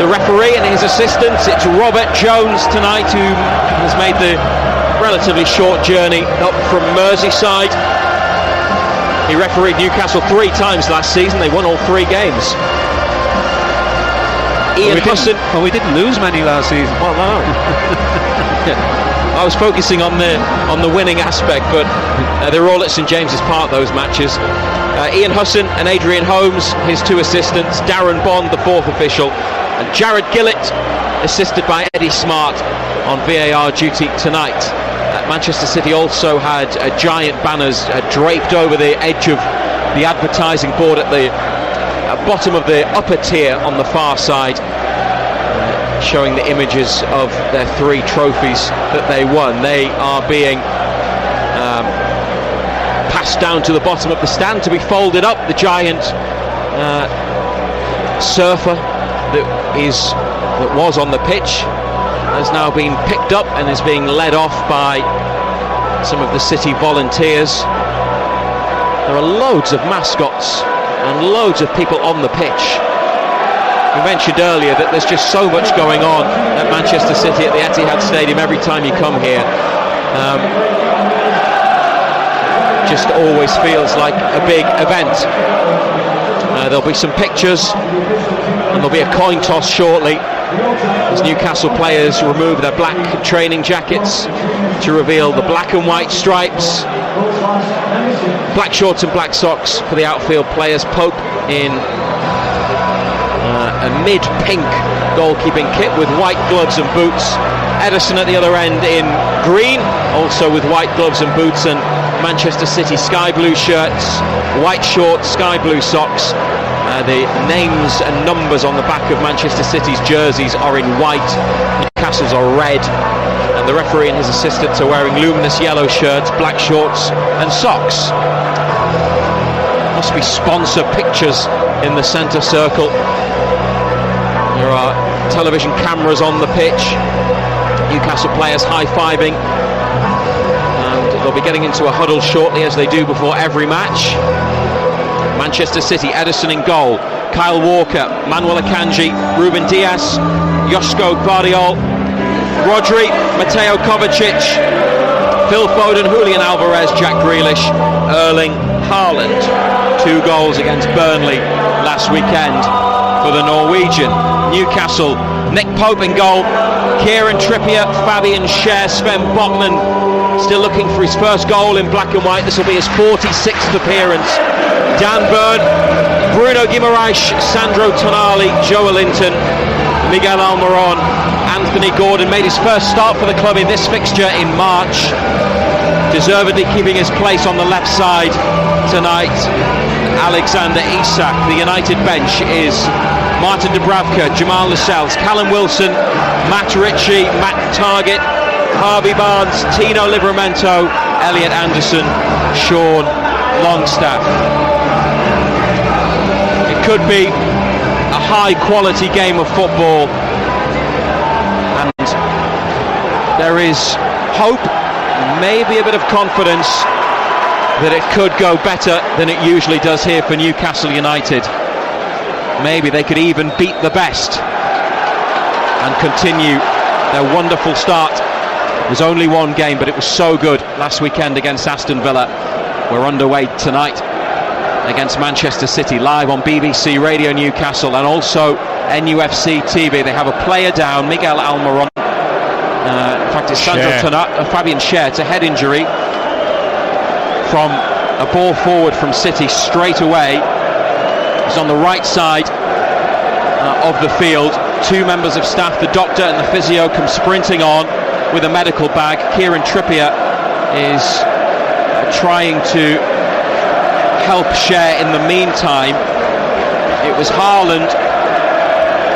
the referee and his assistants. It's Robert Jones tonight, who has made the relatively short journey up from Merseyside. He refereed Newcastle 3 times last season. They won all 3 games. Ian Husson. Well, we didn't lose many last season. Well, no. I was focusing on the winning aspect, but they were all at St James's Park, those matches. Ian Husson and Adrian Holmes, his 2 assistants. Darren Bond, the 4th official, and Jared Gillett, assisted by Eddie Smart on VAR duty tonight. Manchester City also had giant banners draped over the edge of the advertising board at the bottom of the upper tier on the far side, showing the images of their 3 trophies that they won. They are being passed down to the bottom of the stand to be folded up. The giant surfer that was on the pitch has now been picked up and is being led off by some of the City volunteers. There are loads of mascots and loads of people on the pitch. We mentioned earlier that there's just so much going on at Manchester City at the Etihad Stadium every time you come here. Just always feels like a big event. There'll be some pictures and there'll be a coin toss shortly as Newcastle players remove their black training jackets to reveal the black and white stripes, black shorts and black socks for the outfield players. Pope in a mid-pink goalkeeping kit with white gloves and boots. Ederson at the other end in green, also with white gloves and boots, and Manchester City sky blue shirts, white shorts, sky blue socks. The names and numbers on the back of Manchester City's jerseys are in white, Newcastle's are red, and the referee and his assistants are wearing luminous yellow shirts, black shorts and socks. Must be sponsor pictures in the centre circle. There are television cameras on the pitch, Newcastle players high-fiving, and they'll be getting into a huddle shortly, as they do before every match. Manchester City, Ederson in goal, Kyle Walker, Manuel Akanji, Ruben Dias, Joško Gvardiol, Rodri, Mateo Kovacic, Phil Foden, Julian Alvarez, Jack Grealish, Erling Haaland. 2 goals against Burnley last weekend for the Norwegian. Newcastle, Nick Pope in goal, Kieran Trippier, Fabian Schär, Sven Botman still looking for his first goal in black and white. This will be his 46th appearance. Dan Burn, Bruno Guimaraes, Sandro Tonali, Joelinton, Miguel Almiron, Anthony Gordon made his first start for the club in this fixture in March, deservedly keeping his place on the left side tonight. Alexander Isak. The United bench is Martin Dubravka, Jamal Lascelles, Callum Wilson, Matt Ritchie, Matt Targett, Harvey Barnes, Tino Livramento, Elliot Anderson, Sean Longstaff. It could be a high quality game of football, and there is hope, maybe a bit of confidence that it could go better than it usually does here for Newcastle United. Maybe they could even beat the best and continue their wonderful start. It was only 1 game, but it was so good last weekend against Aston Villa. We're underway tonight against Manchester City, live on BBC Radio Newcastle and also NUFC TV. They have a player down, Miguel Almiron. In fact, it's Fabian Schär. It's a head injury from a ball forward from City straight away. He's on the right side of the field. 2 members of staff, the doctor and the physio, come sprinting on with a medical bag. Kieran Trippier is trying to help Schär in the meantime. It was Haaland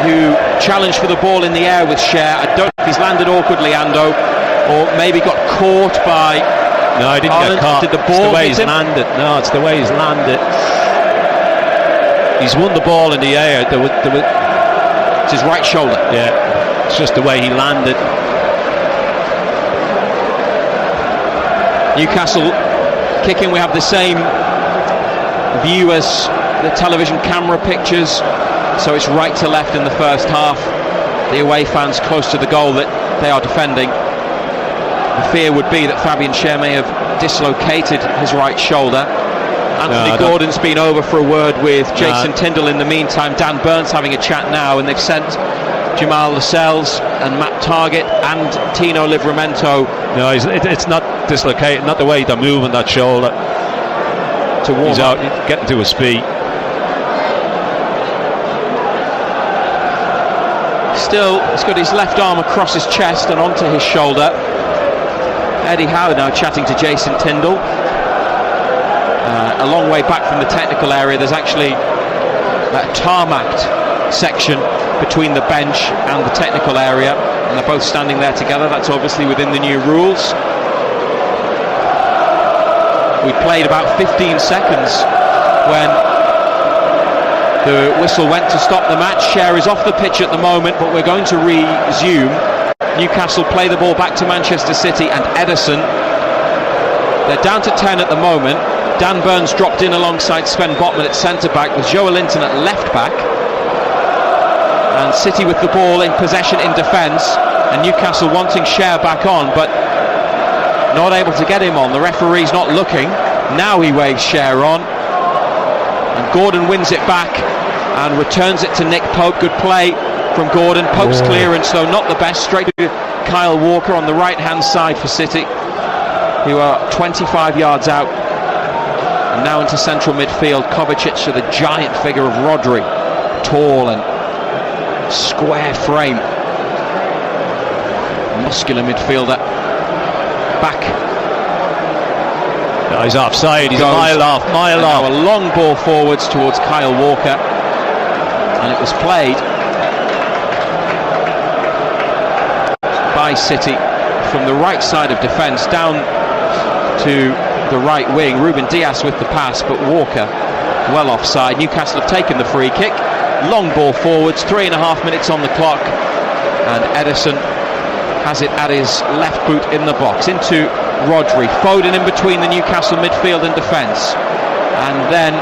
who challenged for the ball in the air with Schär. I don't know if he's landed awkwardly, Ando, or maybe got caught by... No, he didn't Haaland. get caught. Did the ball it's the way hit he's him? landed. No, it's the way he's landed. He's won the ball in the air. It's his right shoulder. Yeah, it's just the way he landed. Newcastle kicking. We have the same view as the television camera pictures So it's right to left in the first half. The away fans close to the goal that they are defending. The fear would be that Fabian Schär may have dislocated his right shoulder. Anthony Gordon's been over for a word with Jason Tindall in the meantime. Dan Burns having a chat now, and they've sent Jamal Lascelles and Matt Targett and Tino Livramento. No, it's not dislocated, not the way they're moving that shoulder. To warm He's up. out, getting to his feet. Still, he's got his left arm across his chest and onto his shoulder. Eddie Howe now chatting to Jason Tindall. A long way back from the technical area, there's actually a tarmacked section between the bench and the technical area, and they're both standing there together. That's obviously within the new rules. We played about 15 seconds when the whistle went to stop the match. Schär is off the pitch at the moment, but we're going to resume. Newcastle play the ball back to Manchester City, and Ederson, they're down to 10 at the moment. Dan Burns dropped in alongside Sven Botman at centre-back, with Joe Linton at left-back. And City with the ball in possession in defence, and Newcastle wanting Schär back on, but not able to get him on. The referee's not looking. Now he waves Schär on, and Gordon wins it back and returns it to Nick Pope. Good play from Gordon. Pope's clearance, though, not the best. Straight to Kyle Walker on the right-hand side for City, who are 25 yards out. And now into central midfield, Kovacic to the giant figure of Rodri, tall and square frame, muscular midfielder. Back. No, he's offside. He's a mile off. Now a long ball forwards towards Kyle Walker, and it was played by City from the right side of defence down to the right wing. Ruben Dias with the pass, but Walker well offside. Newcastle have taken the free kick. Long ball forwards, 3.5 minutes on the clock, and Ederson has it at his left boot in the box. Into Rodri. Foden in between the Newcastle midfield and defence, and then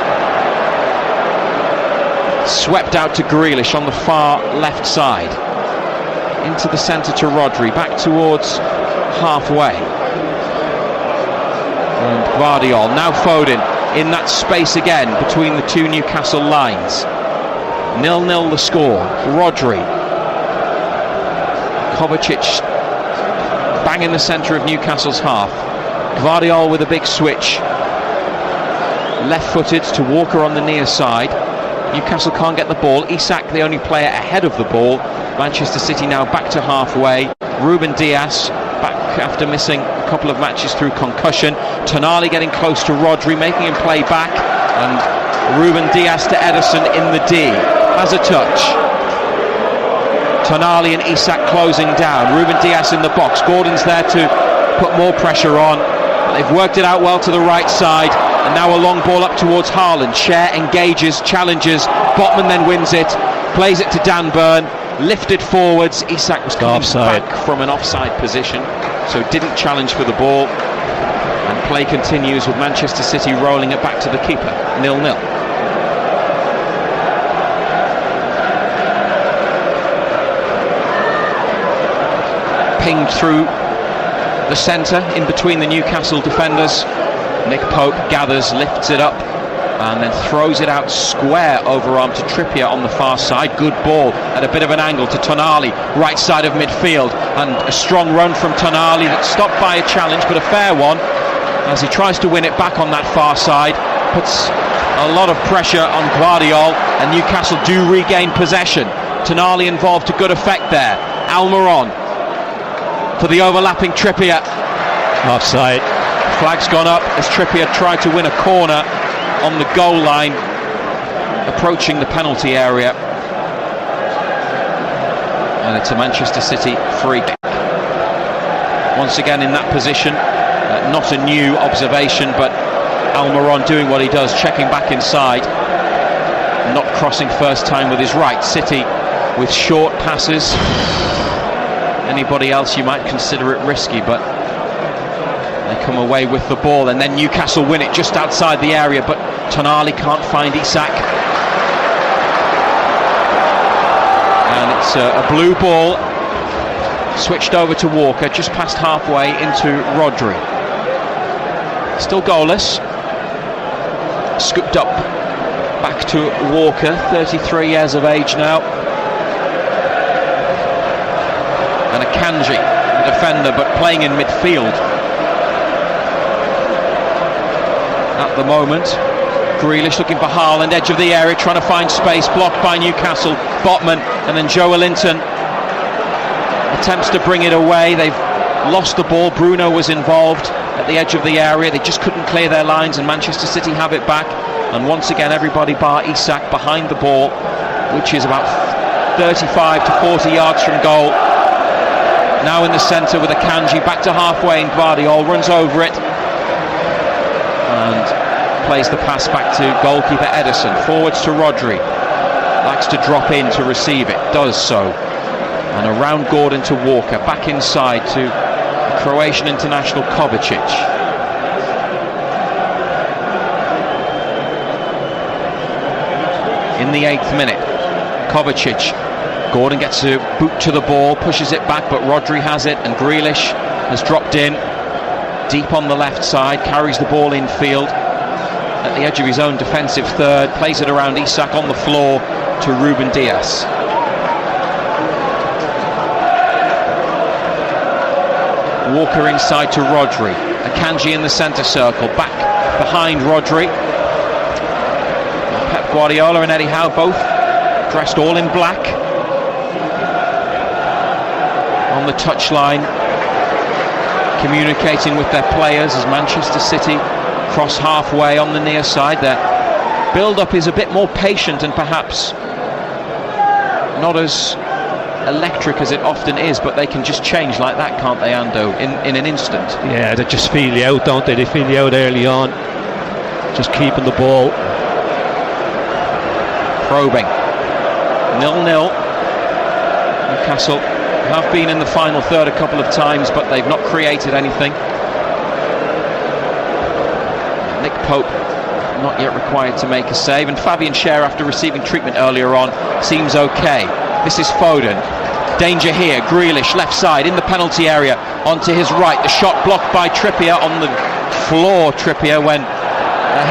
swept out to Grealish on the far left side. Into the centre to Rodri, back towards halfway. And Gvardiol, now Foden in that space again between the two Newcastle lines. 0-0 the score. Rodri, Kovacic bang in the centre of Newcastle's half. Gvardiol with a big switch, left-footed to Walker on the near side. Newcastle can't get the ball. Isak the only player ahead of the ball. Manchester City now back to halfway. Ruben Dias back after missing a couple of matches through concussion. Tonali getting close to Rodri, making him play back, and Ruben Dias to Ederson in the D. Has a touch. Tonali and Isak closing down. Ruben Dias in the box. Gordon's there to put more pressure on. They've worked it out well to the right side, and now a long ball up towards Haaland. Schär engages, challenges. Botman then wins it, plays it to Dan Burn. Lifted forwards. Isak was coming back from an offside position, so didn't challenge for the ball, and play continues with Manchester City rolling it back to the keeper. 0-0. Pinged through the centre in between the Newcastle defenders. Nick Pope gathers, lifts it up, and then throws it out square overarm to Trippier on the far side. Good ball at a bit of an angle to Tonali, right side of midfield, and a strong run from Tonali that's stopped by a challenge, but a fair one, as he tries to win it back on that far side. Puts a lot of pressure on Gvardiol, and Newcastle do regain possession. Tonali involved to good effect there. Almiron for the overlapping Trippier. Offside. Flag's gone up as Trippier tried to win a corner on the goal line, approaching the penalty area, and it's a Manchester City free kick. Once again in that position, not a new observation, but Almiron doing what he does, checking back inside, not crossing first time with his right. City with short passes. Anybody else you might consider it risky, but they come away with the ball, and then Newcastle win it just outside the area, but Tonali can't find Isak. It's a blue ball, switched over to Walker, just past halfway into Rodri. Still goalless. Scooped up back to Walker, 33 years of age now. And Akanji, the defender, but playing in midfield at the moment. Grealish looking for Haaland, edge of the area, trying to find space, blocked by Newcastle. Botman, and then Joelinton attempts to bring it away. They've lost the ball. Bruno was involved at the edge of the area. They just couldn't clear their lines, and Manchester City have it back. And once again, everybody bar Isak behind the ball, which is about 35 to 40 yards from goal. Now in the centre with Akanji, back to halfway, and Gvardiol runs over it and plays the pass back to goalkeeper Ederson. Forwards to Rodri, likes to drop in to receive it, does so, and around Gordon to Walker, back inside to the Croatian international Kovacic. In the 8th minute, Kovacic, Gordon gets a boot to the ball, pushes it back, but Rodri has it, and Grealish has dropped in deep on the left side, carries the ball in field at the edge of his own defensive third, plays it around Isak on the floor to Ruben Dias. Walker inside to Rodri, Akanji in the centre circle, back behind Rodri. Pep Guardiola and Eddie Howe both dressed all in black on the touchline, communicating with their players as Manchester City cross halfway on the near side. Their build-up is a bit more patient and perhaps not as electric as it often is, but they can just change like that, can't they, Ando, in an instant? Yeah, they just feel you out, don't they? They feel you out early on, just keeping the ball. Probing. 0-0. Newcastle have been in the final third a couple of times, but they've not created anything. Nick Pope not yet required to make a save, and Fabian Schär, after receiving treatment earlier on, seems okay. This is Foden. Danger here. Grealish left side in the penalty area, onto his right. The shot blocked by Trippier on the floor. Trippier when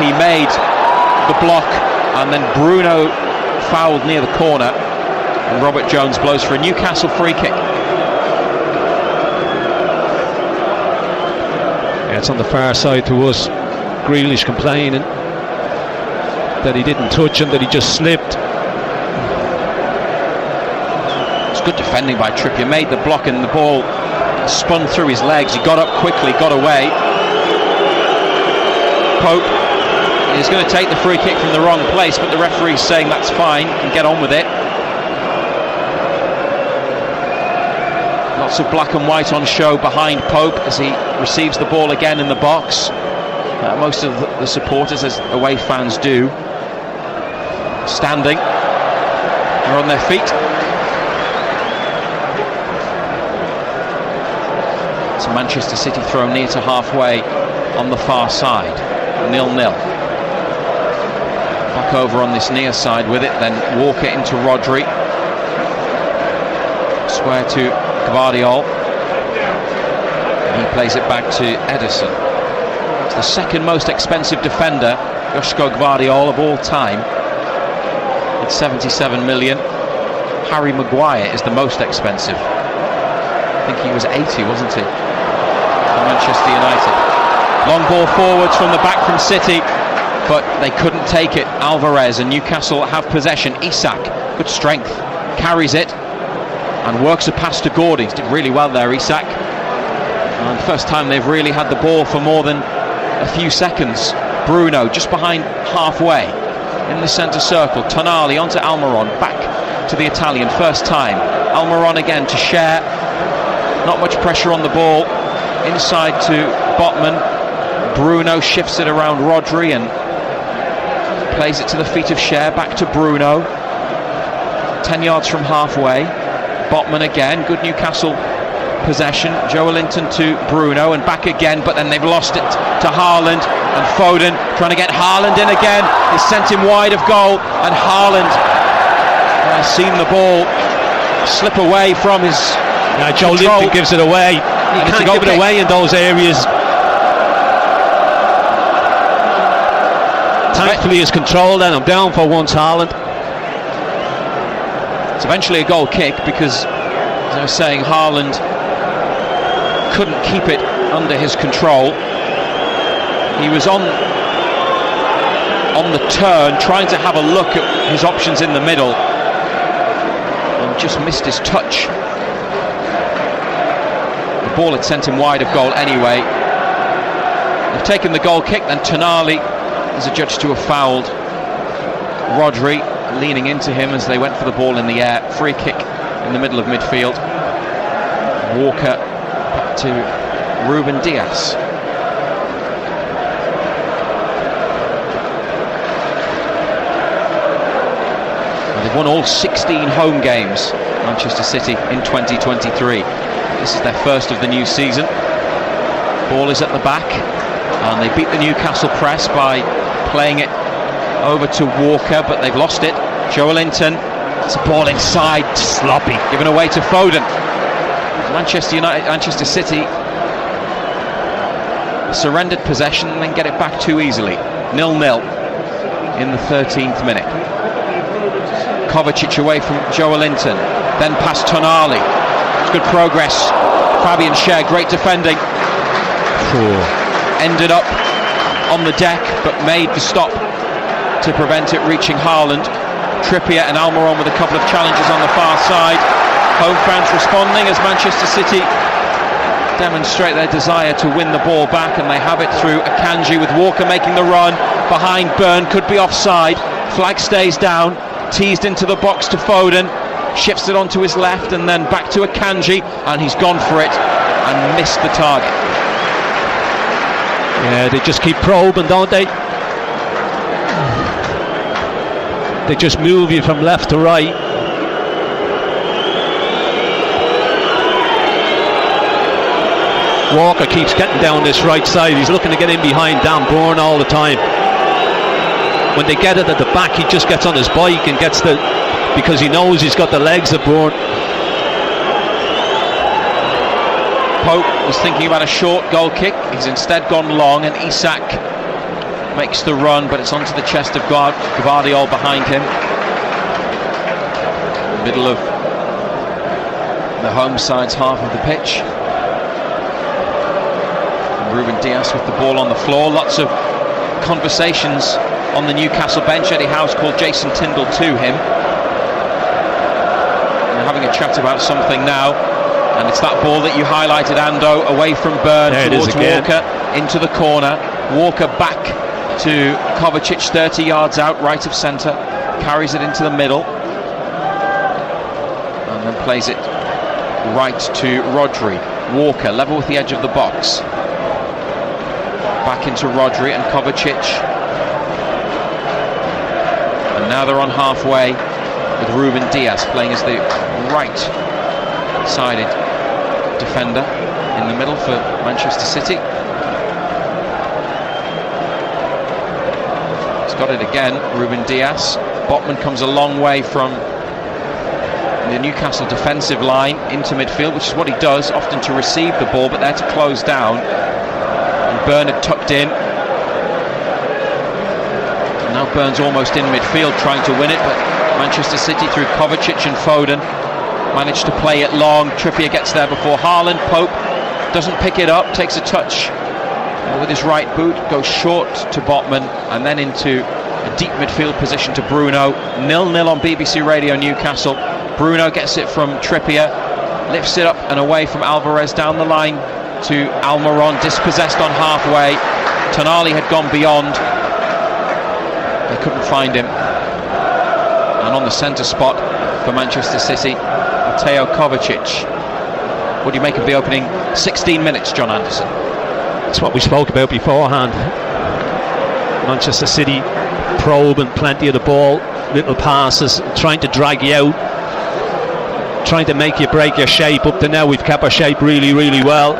he made the block, and then Bruno fouled near the corner, and Robert Jones blows for a Newcastle free kick. Yeah, it's on the far side to us. Grealish complaining that he didn't touch him, that he just slipped. It's good defending by Trippier. Made the block and the ball spun through his legs. He got up quickly, got away. Pope is going to take the free kick from the wrong place, but the referee's saying that's fine, can get on with it. Lots of black and white on show behind Pope as he receives the ball again in the box. Most of the supporters, as away fans do, standing, are on their feet. So Manchester City throw near to halfway on the far side, 0-0. Back over on this near side with it, then Walker into Rodri. Square to Gvardiol. He plays it back to Ederson. It's the second most expensive defender, Joško Gvardiol, of all time. It's 77 million. Harry Maguire is the most expensive. I think he was 80, wasn't he? For Manchester United. Long ball forwards from the back from City, but they couldn't take it. Alvarez, and Newcastle have possession. Isak, good strength, carries it and works a pass to Gordon. He did really well there, Isak. And first time they've really had the ball for more than a few seconds. Bruno just behind halfway in the centre circle. Tonali onto Almiron, back to the Italian, first time. Almiron again to Schär. Not much pressure on the ball. Inside to Botman. Bruno shifts it around Rodri and plays it to the feet of Schär, back to Bruno. 10 yards from halfway. Botman again, good Newcastle possession. Joelinton to Bruno and back again, but then they've lost it to Haaland, and Foden trying to get Haaland in again. He's sent him wide of goal, and Haaland has seen the ball slip away from his Joe control. Linton gives it away. He can't give it away in those areas. Thankfully his control then. I'm down for once, Haaland. It's eventually a goal kick because, as I was saying, Haaland couldn't keep it under his control. He was on the turn, trying to have a look at his options in the middle, and just missed his touch. The ball had sent him wide of goal anyway. They've taken the goal kick, then Tonali is adjudged to have fouled Rodri, leaning into him as they went for the ball in the air. Free kick in the middle of midfield. Walker back to Ruben Dias. They've won all 16 home games, Manchester City, in 2023. This is their first of the new season. Ball is at the back, and they beat the Newcastle press by playing it over to Walker, but they've lost it. Joe Linton, it's a ball inside, sloppy, given away to Foden. Manchester City surrendered possession and then get it back too easily. 0-0 in the 13th minute. Kovacic away from Joe Linton, then past Tonali. It's good progress. Fabian Schär, great defending. Ended up on the deck, but made the stop to prevent it reaching Haaland. Trippier and Almiron with a couple of challenges on the far side. Home fans responding as Manchester City demonstrate their desire to win the ball back, and they have it through Akanji, with Walker making the run behind Burn, could be offside. Flag stays down, teased into the box to Foden, shifts it onto his left and then back to Akanji, and he's gone for it and missed the target. Yeah, they just keep probing, don't they? They just move you from left to right. Walker keeps getting down this right side. He's looking to get in behind Dan Burn all the time. When they get it at the back, he just gets on his bike and gets the, because he knows he's got the legs of Burn. Pope was thinking about a short goal kick. He's instead gone long, and Isak makes the run, but it's onto the chest of Gvardiol behind him. Middle of the home side's half of the pitch. And Ruben Dias with the ball on the floor. Lots of conversations on the Newcastle bench. Eddie Howe's called Jason Tindall to him. And they're having a chat about something now. And it's that ball that you highlighted, Ando, away from Burn towards Walker, into the corner. Walker back to Kovacic, 30 yards out, right of centre. Carries it into the middle. And then plays it right to Rodri. Walker, level with the edge of the box. Back into Rodri and Kovacic. And now they're on halfway with Ruben Dias playing as the right-sided defender in the middle for Manchester City. He's got it again, Ruben Dias. Botman comes a long way from the Newcastle defensive line into midfield, which is what he does, often to receive the ball, but there to close down. And Bernard tucked in. And now Burns almost in midfield trying to win it, but Manchester City through Kovacic and Foden managed to play it long. Trippier gets there before Haaland. Pope doesn't pick it up, takes a touch with his right boot, goes short to Botman, and then into a deep midfield position to Bruno. 0-0 on BBC Radio Newcastle. Bruno gets it from Trippier, lifts it up and away from Alvarez down the line to Almiron, dispossessed on halfway. Tonali had gone beyond. They couldn't find him. And on the centre spot for Manchester City, Mateo Kovacic. What do you make of the opening 16 minutes, John Anderson? That's what we spoke about beforehand. Manchester City probing plenty of the ball, little passes, trying to drag you out, trying to make you break your shape. Up to now we've kept our shape really, really well.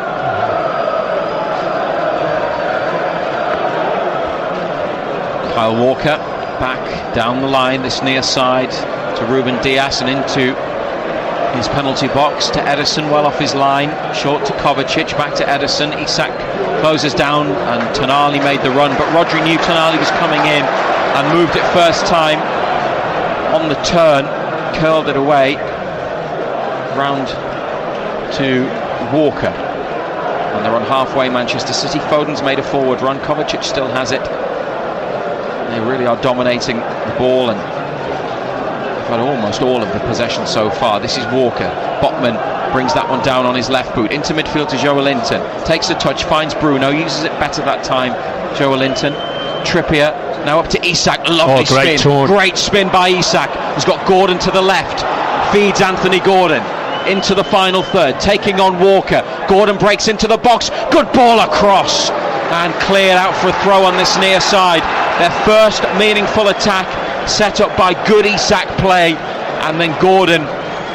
Kyle Walker back down the line, this near side to Ruben Dias and into His penalty box to Ederson, well off his line, short to Kovacic, back to Ederson. Isak closes down and Tonali made the run, but Rodri knew Tonali was coming in and moved it first time on the turn, curled it away round to Walker, and they're on halfway. Manchester City. Foden's made a forward run, Kovacic still has it. They really are dominating the ball and had almost all of the possession so far. This is Walker. Botman brings that one down on his left boot into midfield to Joelinton, takes a touch, finds Bruno, uses it better that time. Joelinton, Trippier now up to Isak. Lovely spin, great spin by Isak. He's got Gordon to the left, feeds Anthony Gordon into the final third, taking on Walker. Gordon breaks into the box, good ball across and cleared out for a throw on this near side. Their first meaningful attack set up by good Isak play, and then Gordon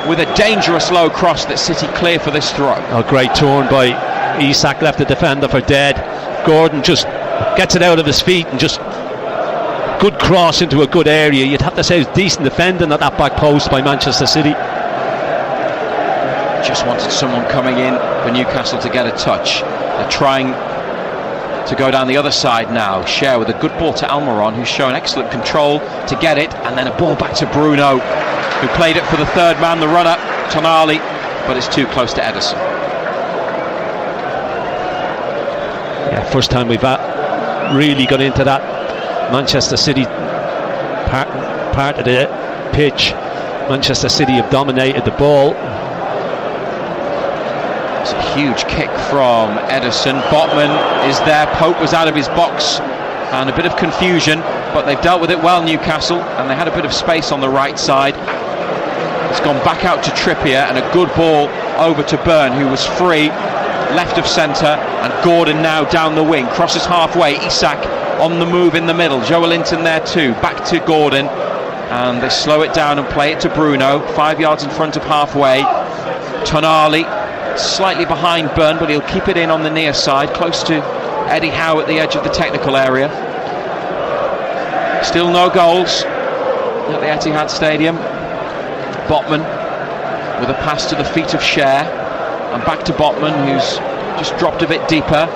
with a dangerous low cross that City clear for this throw. Great turn by Isak, left the defender for dead. Gordon just gets it out of his feet and just good cross into a good area. You'd have to say it was decent defending at that back post by Manchester City. Just wanted someone coming in for Newcastle to get a touch. They're trying to go down the other side now. Cher with a good ball to Almiron, who's shown excellent control to get it, and then a ball back to Bruno, who played it for the third man, the runner Tonali, but it's too close to Ederson. Yeah, first time we've really got into that Manchester City part of the pitch. Manchester City have dominated the ball. It's a huge kick from Ederson. Botman is there. Pope was out of his box, and a bit of confusion, but they've dealt with it well, Newcastle, and they had a bit of space on the right side. It's gone back out to Trippier, and a good ball over to Byrne, who was free left of centre, and Gordon now down the wing, crosses halfway. Isak on the move in the middle, Joelinton there too, back to Gordon, and they slow it down and play it to Bruno, 5 yards in front of halfway. Tonali slightly behind Byrne, but he'll keep it in on the near side, close to Eddie Howe at the edge of the technical area. Still no goals at the Etihad Stadium. Botman with a pass to the feet of Cher, and back to Botman, who's just dropped a bit deeper.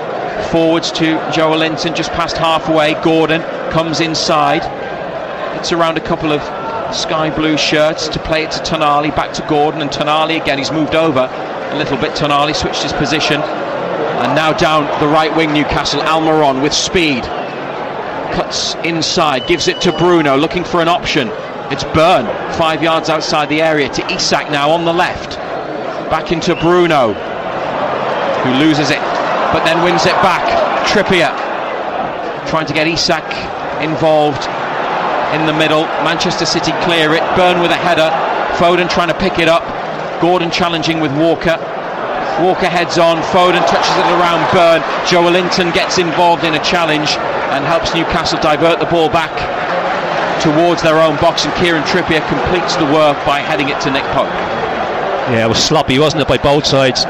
Forwards to Joelinton, just past halfway. Gordon comes inside, hits around a couple of sky blue shirts to play it to Tonali, back to Gordon, and Tonali again. He's moved over a little bit. Tonali switched his position, and now down the right wing Newcastle. Almiron with speed cuts inside, gives it to Bruno, looking for an option. It's Byrne, 5 yards outside the area, to Isak now on the left, back into Bruno, who loses it but then wins it back. Trippier trying to get Isak involved in the middle. Manchester City clear it. Byrne with a header, Foden trying to pick it up, Gordon challenging with Walker. Walker heads on, Foden touches it around Byrne. Joelinton gets involved in a challenge and helps Newcastle divert the ball back towards their own box, and Kieran Trippier completes the work by heading it to Nick Pope. Yeah, it was sloppy, wasn't it, by both sides.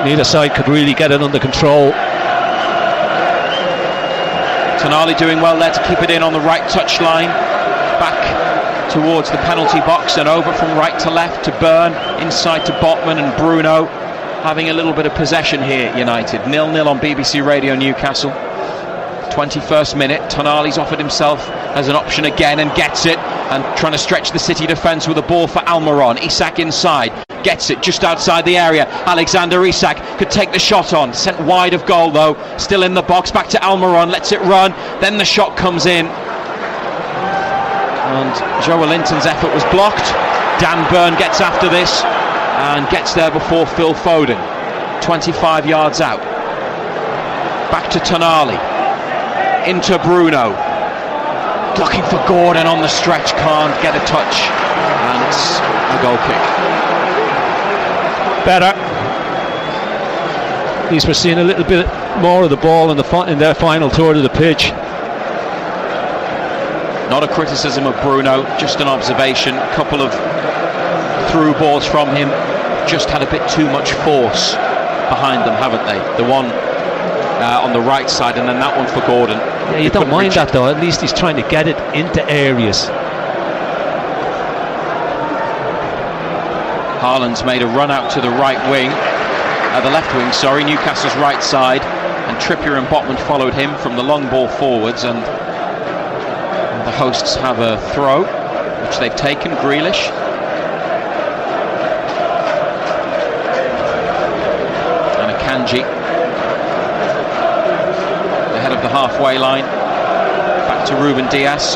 Neither side could really get it under control. Tonali doing well there to keep it in on the right touchline, back towards the penalty box and over from right to left to Byrne, inside to Botman, and Bruno having a little bit of possession here. United 0-0 on BBC Radio Newcastle. 21st minute, Tonali's offered himself as an option again and gets it, and trying to stretch the City defence with a ball for Almiron. Isak inside, gets it just outside the area. Alexander Isak could take the shot on, sent wide of goal though, still in the box, back to Almiron, lets it run, then the shot comes in, and Joelinton's effort was blocked. Dan Byrne gets after this and gets there before Phil Foden, 25 yards out. Back to Tonali, into Bruno, looking for Gordon on the stretch, can't get a touch, and it's a goal kick. Better. At least we're seeing a little bit more of the ball in their final third of the pitch. Not a criticism of Bruno, just an observation. A couple of through balls from him, just had a bit too much force behind them, haven't they? The one on the right side, and then that one for Gordon. Yeah, you don't mind that though, at least he's trying to get it into areas. Haaland's made a run out to the right wing, the left wing, sorry, Newcastle's right side, and Trippier and Botman followed him from the long ball forwards, and the hosts have a throw, which they've taken. Grealish. And a Kanji. Ahead of the halfway line. Back to Ruben Dias.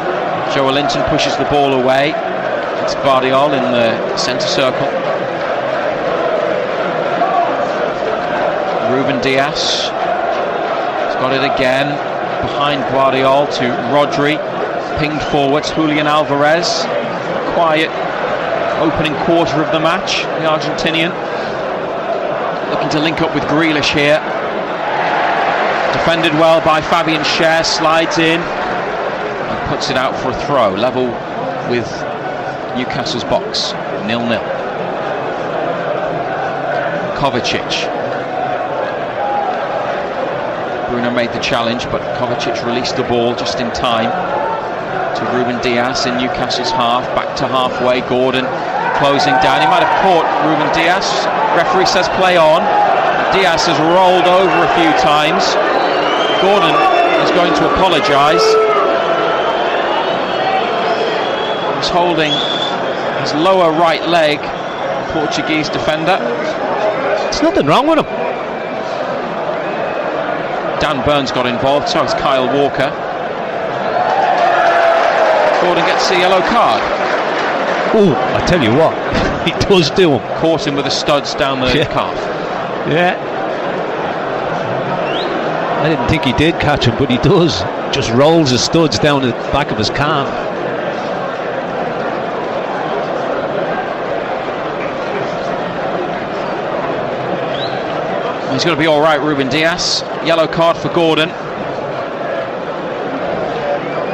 Joe Linton pushes the ball away. It's Guardiola in the centre circle. Ruben Dias. He's got it again. Behind Guardiola to Rodri. Pinged forwards. Julian Alvarez. Quiet opening quarter of the match. The Argentinian. Looking to link up with Grealish here. Defended well by Fabian Schär. Slides in. And puts it out for a throw. Level with Newcastle's box. 0-0. Kovacic. Bruno made the challenge, but Kovacic released the ball just in time to Ruben Dias in Newcastle's half. Back to halfway. Gordon closing down. He might have caught Ruben Dias. Referee says play on. Dias has rolled over a few times. Gordon is going to apologise. He's holding his lower right leg, Portuguese defender. There's nothing wrong with him. Dan Burns got involved, so has Kyle Walker. Gordon gets a yellow card. Oh, I tell you what, he does do him. Caught him with the studs down the calf. Yeah. I didn't think he did catch him, but he does. Just rolls his studs down the back of his calf. He's going to be all right, Ruben Dias. Yellow card for Gordon.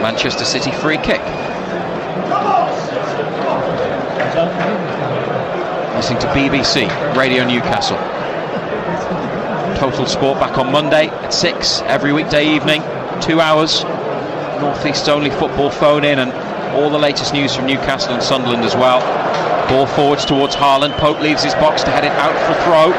Manchester City free kick. Listening to BBC Radio Newcastle. Total Sport back on Monday at 6 every weekday evening. 2 hours. North East's only football phone in, and all the latest news from Newcastle and Sunderland as well. Ball forwards towards Haaland. Pope leaves his box to head it out for throw.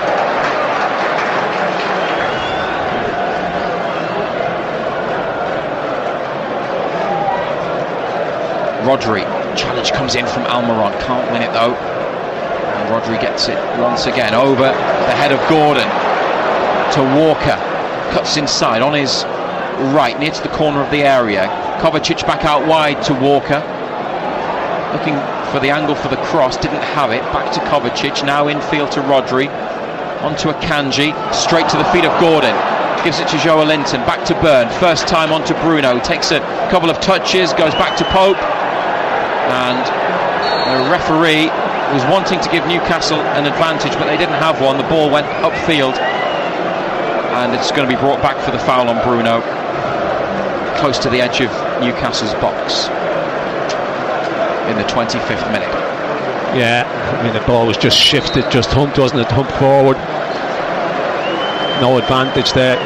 Rodri. Challenge comes in from Almiron. Can't win it though. And Rodri gets it once again over the head of Gordon to Walker. Cuts inside on his right, near to the corner of the area. Kovacic back out wide to Walker. Looking for the angle for the cross. Didn't have it. Back to Kovacic. Now infield to Rodri. Onto a Kanji. Straight to the feet of Gordon. Gives it to Joe Linton. Back to Byrne. First time onto Bruno. Takes a couple of touches. Goes back to Pope. And the referee was wanting to give Newcastle an advantage, but they didn't have one. The ball went upfield, and it's going to be brought back for the foul on Bruno, close to the edge of Newcastle's box in the 25th minute. Yeah, I mean, the ball was just shifted, just humped, wasn't it? Humped forward. No advantage there.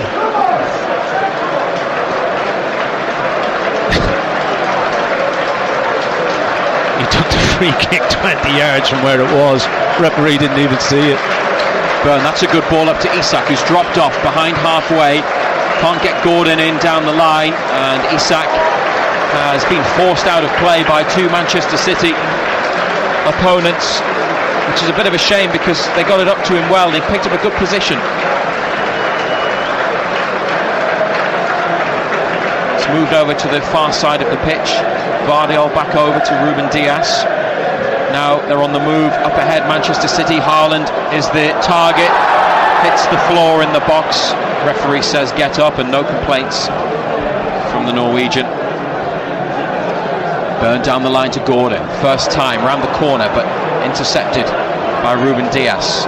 Free kick 20 yards from where it was. Referee didn't even see it. Byrne, that's a good ball up to Isak, who's dropped off behind halfway. Can't get Gordon in down the line, and Isak has been forced out of play by two Manchester City opponents, which is a bit of a shame because they got it up to him well. They picked up a good position. It's moved over to the far side of the pitch. Guardiola back over to Ruben Dias. Now they're on the move up ahead. Manchester City. Haaland is the target. Hits the floor in the box. Referee says get up, and no complaints from the Norwegian. Byrne down the line to Gordon. First time round the corner, but intercepted by Ruben Dias.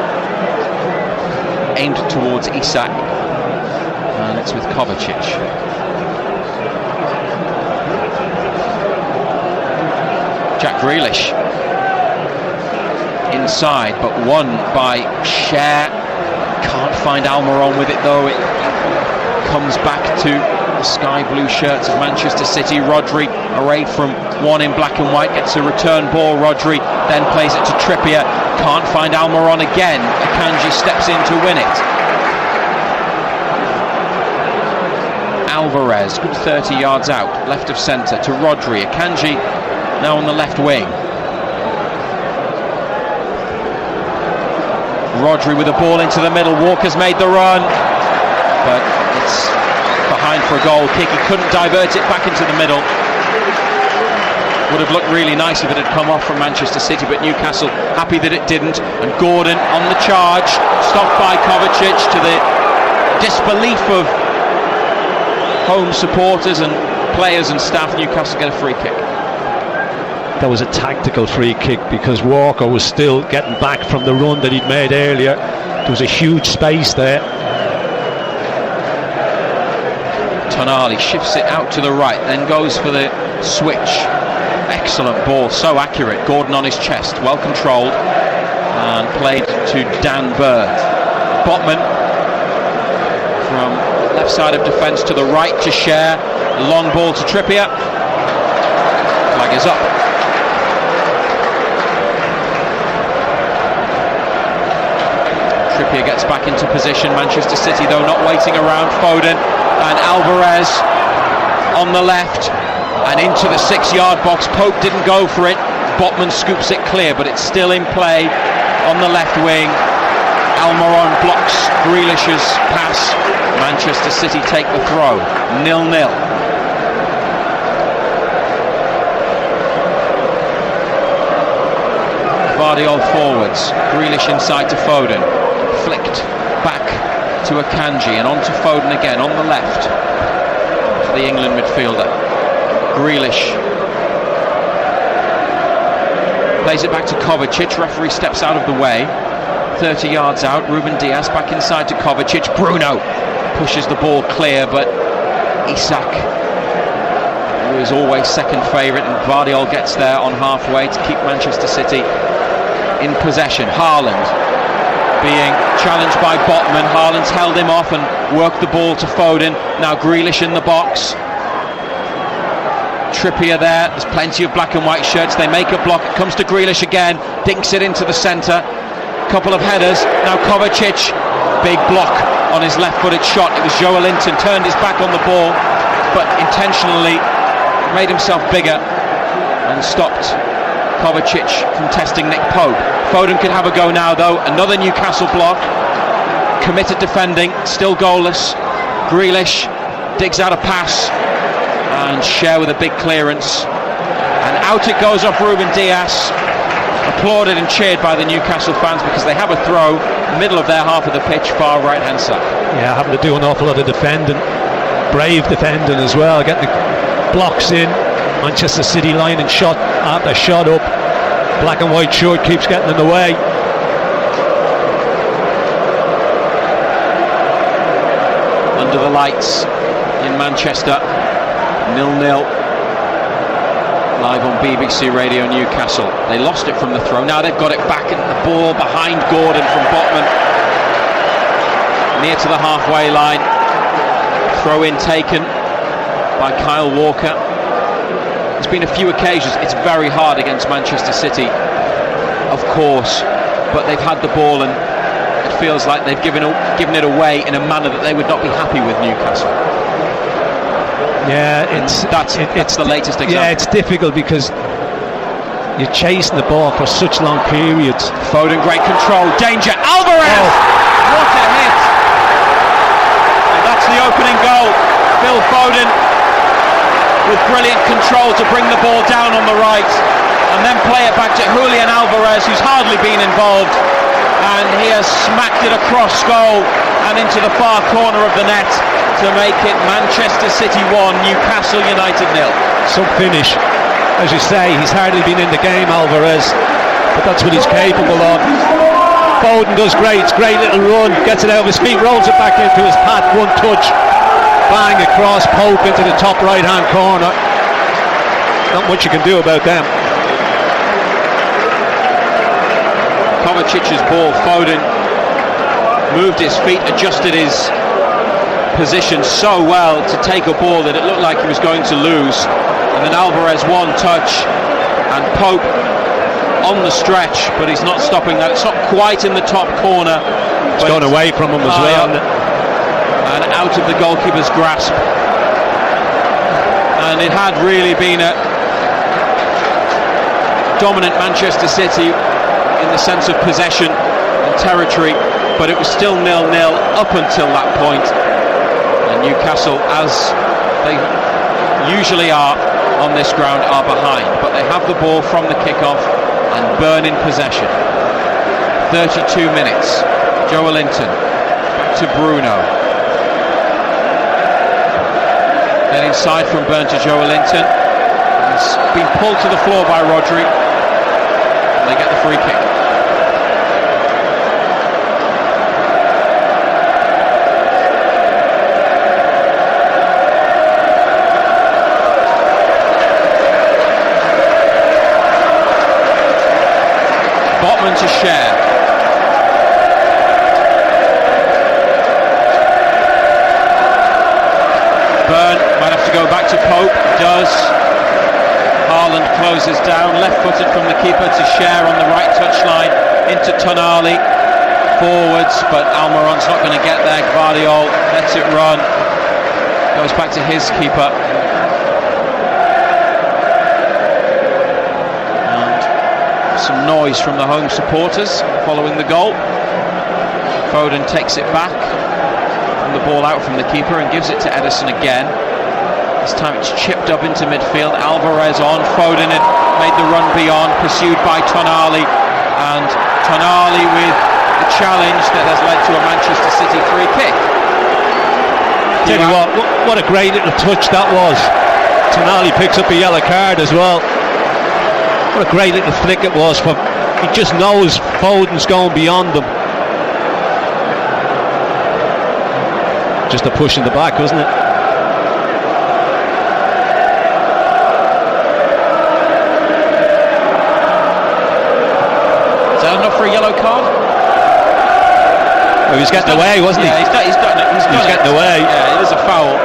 Aimed towards Isak, and it's with Kovacic. Jack Grealish inside, but won by Schär. Can't find Almiron with it though. It comes back to the sky blue shirts of Manchester City. Rodri, arrayed from one in black and white, gets a return ball. Rodri then plays it to Trippier. Can't find Almiron again. Akanji steps in to win it. Alvarez, good 30 yards out, left of centre to Rodri. Akanji now on the left wing. Rodri with the ball into the middle. Walker's made the run, but it's behind for a goal kick. He couldn't divert it back into the middle. Would have looked really nice if it had come off from Manchester City, but Newcastle happy that it didn't. And Gordon on the charge, stopped by Kovacic, to the disbelief of home supporters and players and staff. Newcastle get a free kick. That was a tactical free kick because Walker was still getting back from the run that he'd made earlier. There was a huge space there. Tonali shifts it out to the right, then goes for the switch. Excellent ball, so accurate. Gordon on his chest, well controlled, and played to Dan Bird. Botman from left side of defence to the right to Share. Long ball to Trippier. Flag is up. Trippier gets back into position. Manchester City, though, not waiting around. Foden and Alvarez on the left and into the 6-yard box. Pope didn't go for it. Botman scoops it clear, but it's still in play on the left wing. Almiron blocks Grealish's pass. Manchester City take the throw. 0-0. Guardiola forwards. Grealish inside to Foden. Flicked back to Akanji and on to Foden again on the left for the England midfielder. Grealish plays it back to Kovacic. Referee steps out of the way. 30 yards out. Ruben Dias back inside to Kovacic. Bruno pushes the ball clear, but Isak, who is always second favourite, and Guardiola gets there on halfway to keep Manchester City in possession. Haaland being challenged by Botman. Haaland's held him off and worked the ball to Foden. Now Grealish in the box. Trippier there. There's plenty of black and white shirts. They make a block. It comes to Grealish again. Dinks it into the centre. Couple of headers. Now Kovacic. Big block on his left-footed shot. It was Joe Linton. Turned his back on the ball, but intentionally made himself bigger and stopped Kovacic from testing Nick Pope. Foden could have a go now, though. Another Newcastle block. Committed defending. Still goalless. Grealish digs out a pass. And Share with a big clearance. And out it goes off Ruben Dias. Applauded and cheered by the Newcastle fans because they have a throw, middle of their half of the pitch, far right hand side. Yeah, having to do an awful lot of defending. Brave defending as well. Getting the blocks in. Manchester City lining shot after shot up. Black and white shirt keeps getting in the way. Under the lights in Manchester, 0-0. Live on BBC Radio Newcastle. They lost it from the throw. Now they've got it back, and the ball behind Gordon from Botman, near to the halfway line. Throw in taken by Kyle Walker. There's been a few occasions. It's very hard against Manchester City, of course, but they've had the ball and it feels like they've given it away in a manner that they would not be happy with Newcastle. Yeah, it's the latest example. Yeah, it's difficult because you're chasing the ball for such long periods. Foden, great control, danger, Alvarez! What a hit! And that's the opening goal. Phil Foden with brilliant control to bring the ball down on the right and then play it back to Julian Alvarez, who's hardly been involved, and he has smacked it across goal and into the far corner of the net to make it Manchester City 1, Newcastle United 0. Some finish. As you say, he's hardly been in the game, Alvarez, but that's what he's capable of. Foden does great, it's a great little run, gets it out of his feet, rolls it back into his path, one touch, bang across Pope into the top right hand corner. Not much you can do about them. Kovacic's ball. Foden moved his feet, adjusted his position so well to take a ball that it looked like he was going to lose, and then Alvarez one touch and Pope on the stretch, but he's not stopping that. It's not quite in the top corner. It's gone away from him as well. And out of the goalkeeper's grasp. And it had really been a dominant Manchester City in the sense of possession and territory, but it was still 0-0 up until that point. And Newcastle, as they usually are on this ground, are behind, but they have the ball from the kickoff and Burn in possession. 32 minutes. Joelinton back to Bruno. Then inside from Burn to Joelinton. He's been pulled to the floor by Rodri. They get the free kick. Botman to share. Burn might have to go back to Pope. Does. Haaland closes down, left-footed from the keeper to Share on the right touchline into Tonali. Forwards, but Almiron's not going to get there. Gvardiol lets it run. Goes back to his keeper. And some noise from the home supporters following the goal. Foden takes it back from the ball out from the keeper and gives it to Ederson again. This time it's chipped up into midfield. Alvarez on. Foden had made the run beyond, pursued by Tonali, and Tonali with the challenge that has led to a Manchester City free kick. Tell you what a great little touch that was. Tonali picks up a yellow card as well. What a great little flick it was. He just knows Foden's going beyond him. Just a push in the back, wasn't it? For a yellow card? Well, he was getting away, wasn't he? Yeah, he's getting away. Yeah, it is a foul.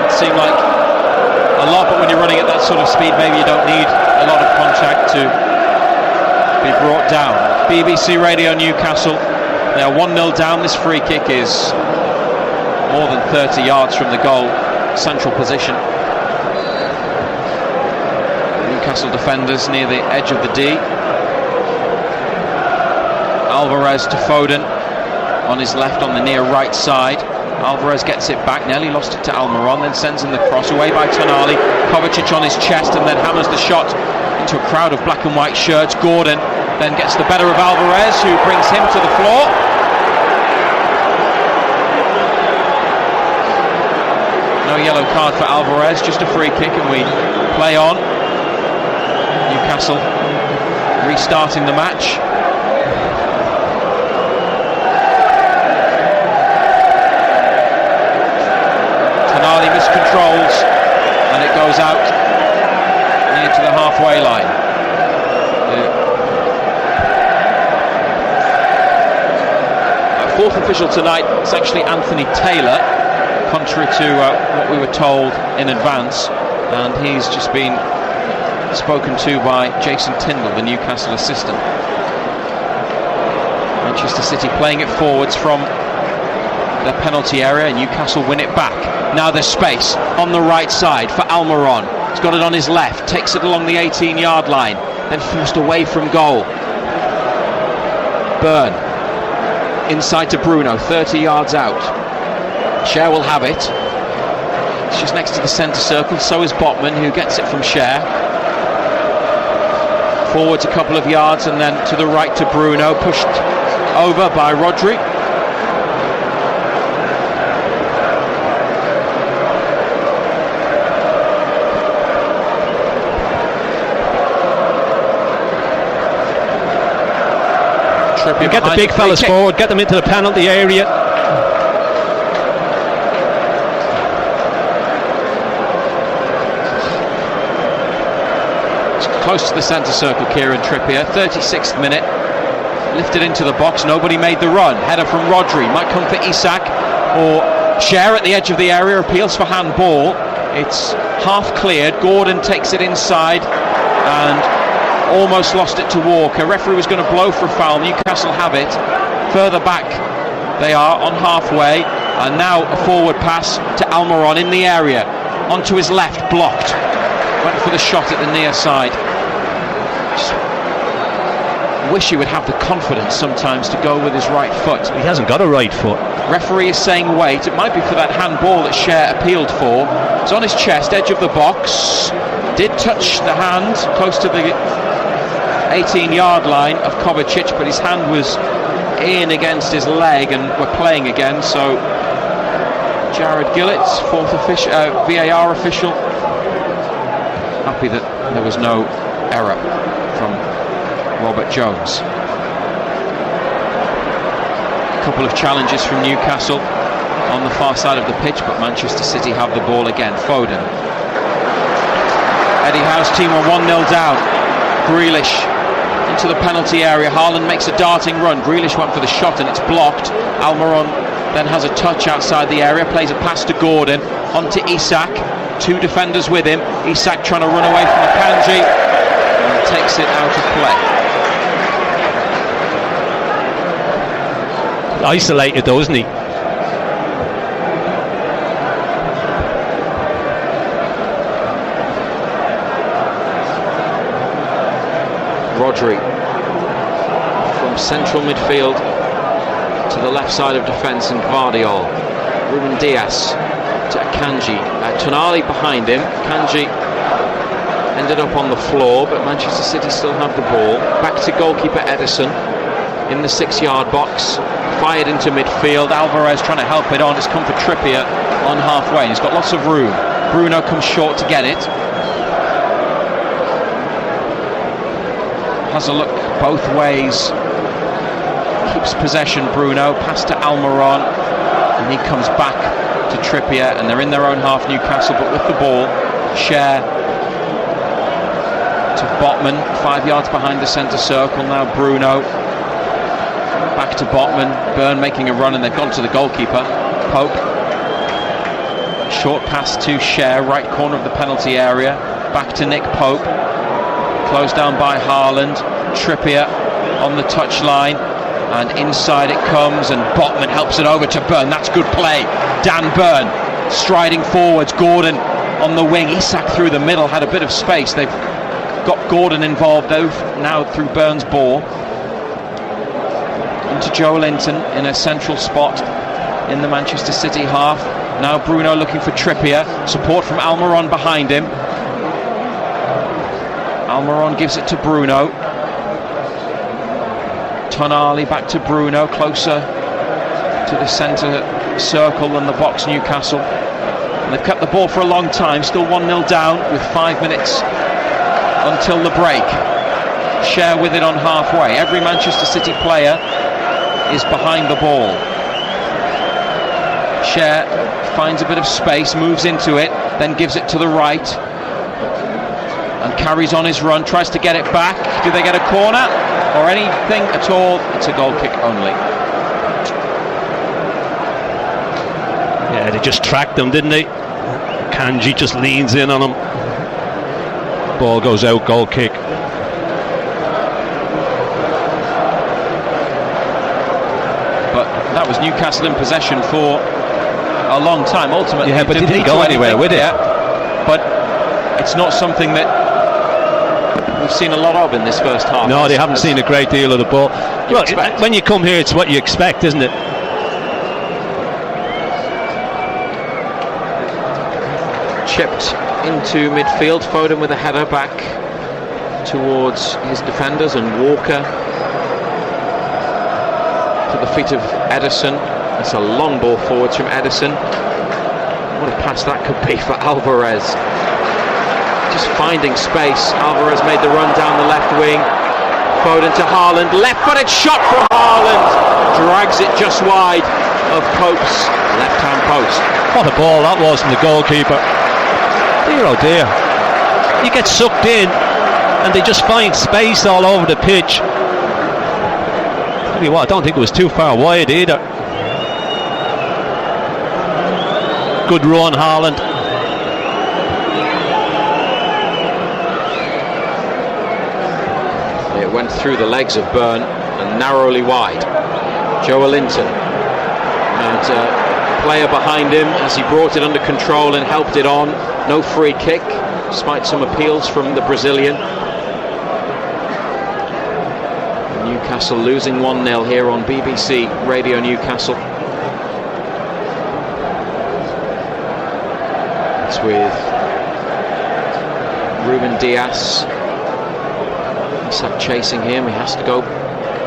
It seemed like a lot, but when you're running at that sort of speed, maybe you don't need a lot of contact to be brought down. BBC Radio Newcastle, they are 1-0 down. This free kick is more than 30 yards from the goal, central position. Newcastle defenders near the edge of the D. Alvarez to Foden on his left, on the near right side. Alvarez gets it back, nearly lost it to Almiron, then sends him the cross away by Tonali. Kovacic on his chest and then hammers the shot into a crowd of black and white shirts. Gordon then gets the better of Alvarez, who brings him to the floor. No yellow card for Alvarez, just a free kick, and we play on. Newcastle restarting the match. Tonali miscontrols and it goes out near to the halfway line. Our fourth official tonight is actually Anthony Taylor, contrary to what we were told in advance, and he's just been spoken to by Jason Tyndall, the Newcastle assistant. Manchester City playing it forwards from the penalty area. Newcastle win it back. Now there's space on the right side for Almiron. He's got it on his left, takes it along the 18-yard line, then forced away from goal. Burn inside to Bruno, 30 yards out. Share will have it. It's just next to the centre circle. So is Botman, who gets it from Share. Forwards a couple of yards and then to the right to Bruno, pushed over by Rodri. Get the big fellas forward, get them into the penalty area. It's close to the centre circle, Kieran Trippier. 36th minute, lifted into the box, nobody made the run. Header from Rodri, might come for Isak or Share at the edge of the area, appeals for handball. It's half cleared, Gordon takes it inside and almost lost it to Walker. Referee was going to blow for a foul. Newcastle have it. Further back they are on halfway, and now a forward pass to Almiron in the area, onto his left, blocked. Went for the shot at the near side. Just wish he would have the confidence sometimes to go with his right foot. He hasn't got a right foot. Referee is saying wait. It might be for that handball that Cher appealed for. It's on his chest, edge of the box. Did touch the hand close to the 18-yard line of Kovacic, but his hand was in against his leg, and we're playing again. So Jared Gillett's fourth VAR official, happy that there was no error from Robert Jones. A couple of challenges from Newcastle on the far side of the pitch, but Manchester City have the ball again. Foden. Eddie Howe's team are 1-0 down. Grealish into the penalty area. Haaland makes a darting run. Grealish went for the shot and it's blocked. Almiron then has a touch outside the area, plays a pass to Gordon, onto Isak. Two defenders with him. Isak trying to run away from Akanji and takes it out of play. Isolated though, isn't he? Rodri from central midfield to the left side of defence, and Gvardiol. Ruben Dias to Akanji. Tonali behind him. Akanji ended up on the floor, but Manchester City still have the ball. Back to goalkeeper Ederson in the 6-yard box. Fired into midfield. Alvarez trying to help it on. It's come for Trippier on halfway. He's got lots of room. Bruno comes short to get it. Has a look both ways. Keeps possession, Bruno. Pass to Almiron. And he comes back to Trippier. And they're in their own half, Newcastle, but with the ball. Cher to Botman. 5 yards behind the centre circle. Now Bruno. Back to Botman. Burn making a run, and they've gone to the goalkeeper. Pope. Short pass to Cher, right corner of the penalty area. Back to Nick Pope. Closed down by Haaland. Trippier on the touchline, and inside it comes, and Botman helps it over to Burn. That's good play. Dan Burn striding forwards. Gordon on the wing. Isak through the middle, had a bit of space. They've got Gordon involved now through Burn's ball. Into Joe Linton in a central spot in the Manchester City half. Now Bruno looking for Trippier. Support from Almiron behind him. Almiron gives it to Bruno. Tonali back to Bruno, closer to the centre circle than the box, Newcastle. And they've kept the ball for a long time, still 1-0 down with 5 minutes until the break. Cher with it on halfway. Every Manchester City player is behind the ball. Cher finds a bit of space, moves into it, then gives it to the right and carries on his run, tries to get it back. Do they get a corner or anything at all? It's a goal kick only. Yeah, they just tracked them, didn't they? Kanji just leans in on him. Ball goes out, goal kick. But that was Newcastle in possession for a long time. Ultimately, yeah, but it didn't go anywhere with it. Yeah, but it's not something that we've seen a lot of in this first half. No, they haven't seen a great deal of the ball. Well, when you come here, it's what you expect, isn't it? Chipped into midfield. Foden with a header back towards his defenders, and Walker to the feet of Ederson. It's a long ball forwards from Ederson. What a pass that could be for Alvarez. Just finding space. Alvarez made the run down the left wing. Foden to Haaland. Left-footed shot from Haaland. Drags it just wide of Pope's left-hand post. What a ball that was from the goalkeeper. Dear oh dear. You get sucked in and they just find space all over the pitch. Tell you what, I don't think it was too far wide either. Good run, Haaland. It went through the legs of Byrne and narrowly wide. Joelinton and a player behind him as he brought it under control and helped it on. No free kick, despite some appeals from the Brazilian. Newcastle losing 1-0 here on BBC Radio Newcastle. It's with Ruben Dias. Isak chasing him. He has to go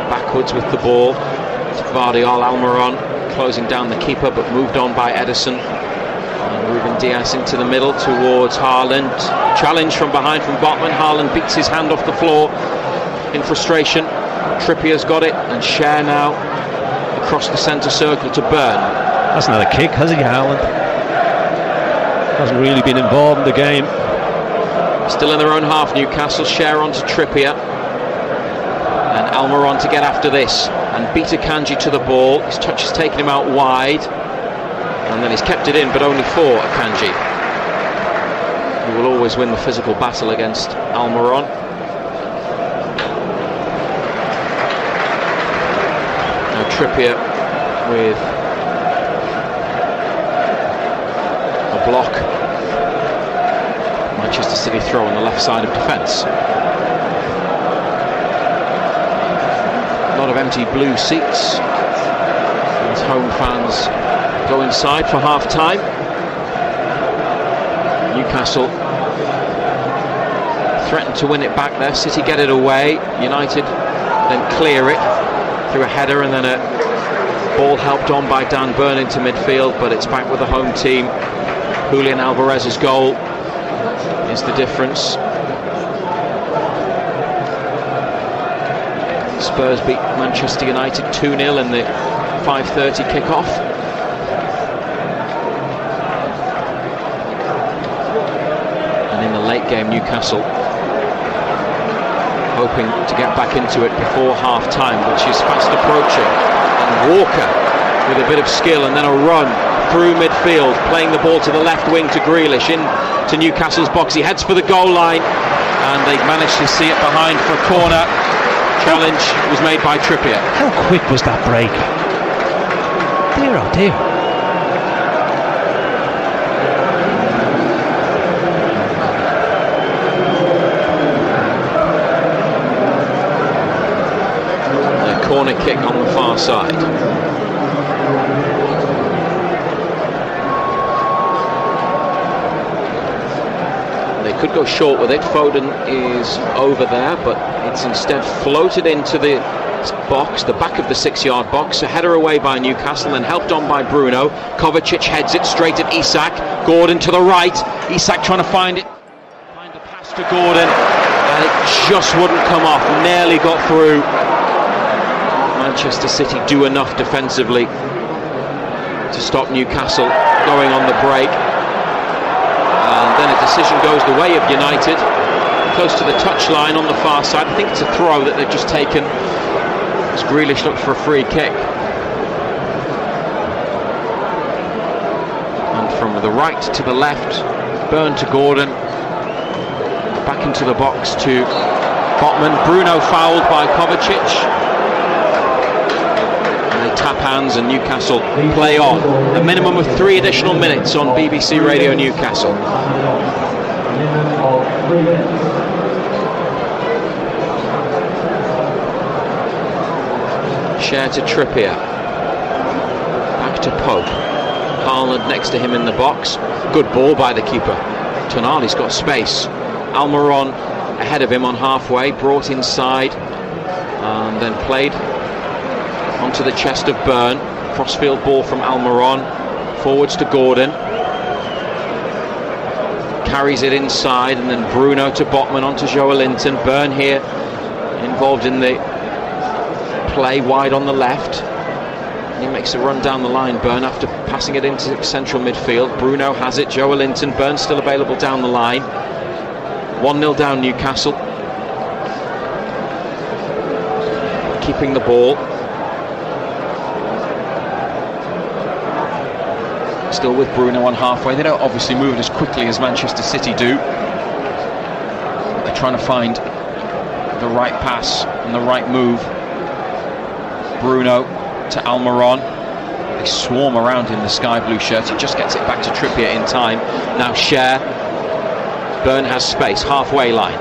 backwards with the ball. It's Vardiol, Almiron closing down the keeper, but moved on by Ederson. And Ruben Dias into the middle towards Haaland. Challenge from behind from Botman. Haaland beats his hand off the floor in frustration. Trippier's got it, and Schär now across the centre circle to Byrne. That's not a kick, has he, Haaland? Hasn't really been involved in the game. Still in their own half, Newcastle. Schär on to Trippier. And Almiron to get after this. And Bita Kanji to the ball. His touch has taken him out wide. And then he's kept it in, but only for Kanji, who will always win the physical battle against Almiron. Now Trippier with a block. Manchester City throw on the left side of defence. A lot of empty blue seats as home fans go inside for half time. Newcastle threatened to win it back there. City get it away. United then clear it through a header, and then a ball helped on by Dan Byrne into midfield, but it's back with the home team. Julian Alvarez's goal is the difference. Spurs beat Manchester United 2-0 in the 5:30 kick-off. And in the late game, Newcastle hoping to get back into it before half-time, which is fast approaching. And Walker with a bit of skill, and then a run through midfield, playing the ball to the left wing to Grealish, into Newcastle's box. He heads for the goal line, and they managed to see it behind for a corner. Challenge was made by Trippier. How quick was that break? Dear oh dear. A corner kick on the far side. Could go short with it. Foden is over there, but it's instead floated into the box, the back of the 6-yard box. A header away by Newcastle and helped on by Bruno. Kovacic heads it straight at Isak. Gordon to the right. Isak trying to find a pass to Gordon, and it just wouldn't come off. Nearly got through. Manchester City do enough defensively to stop Newcastle going on the break. And then a decision goes the way of United, close to the touchline on the far side. I think it's a throw that they've just taken as Grealish looked for a free kick. And from the right to the left, Byrne to Gordon, back into the box to Botman. Bruno fouled by Kovacic. Tap hands, and Newcastle play on. A minimum of 3 additional minutes on BBC Radio Newcastle. Schär to Trippier. Back to Pope. Haaland next to him in the box. Good ball by the keeper. Tonali's got space. Almiron ahead of him on halfway. Brought inside and then played onto the chest of Byrne. Crossfield ball from Almiron. Forwards to Gordon. Carries it inside, and then Bruno to Botman onto Joelinton. Byrne here involved in the play wide on the left. He makes a run down the line, Byrne, after passing it into central midfield. Bruno has it. Joelinton. Byrne still available down the line. 1-0 down Newcastle. Keeping the ball. Still with Bruno on halfway. They don't obviously move it as quickly as Manchester City do. They're trying to find the right pass and the right move. Bruno to Almiron. They swarm around him, the sky blue shirts. He just gets it back to Trippier in time. Now Cher. Byrne has space, halfway line.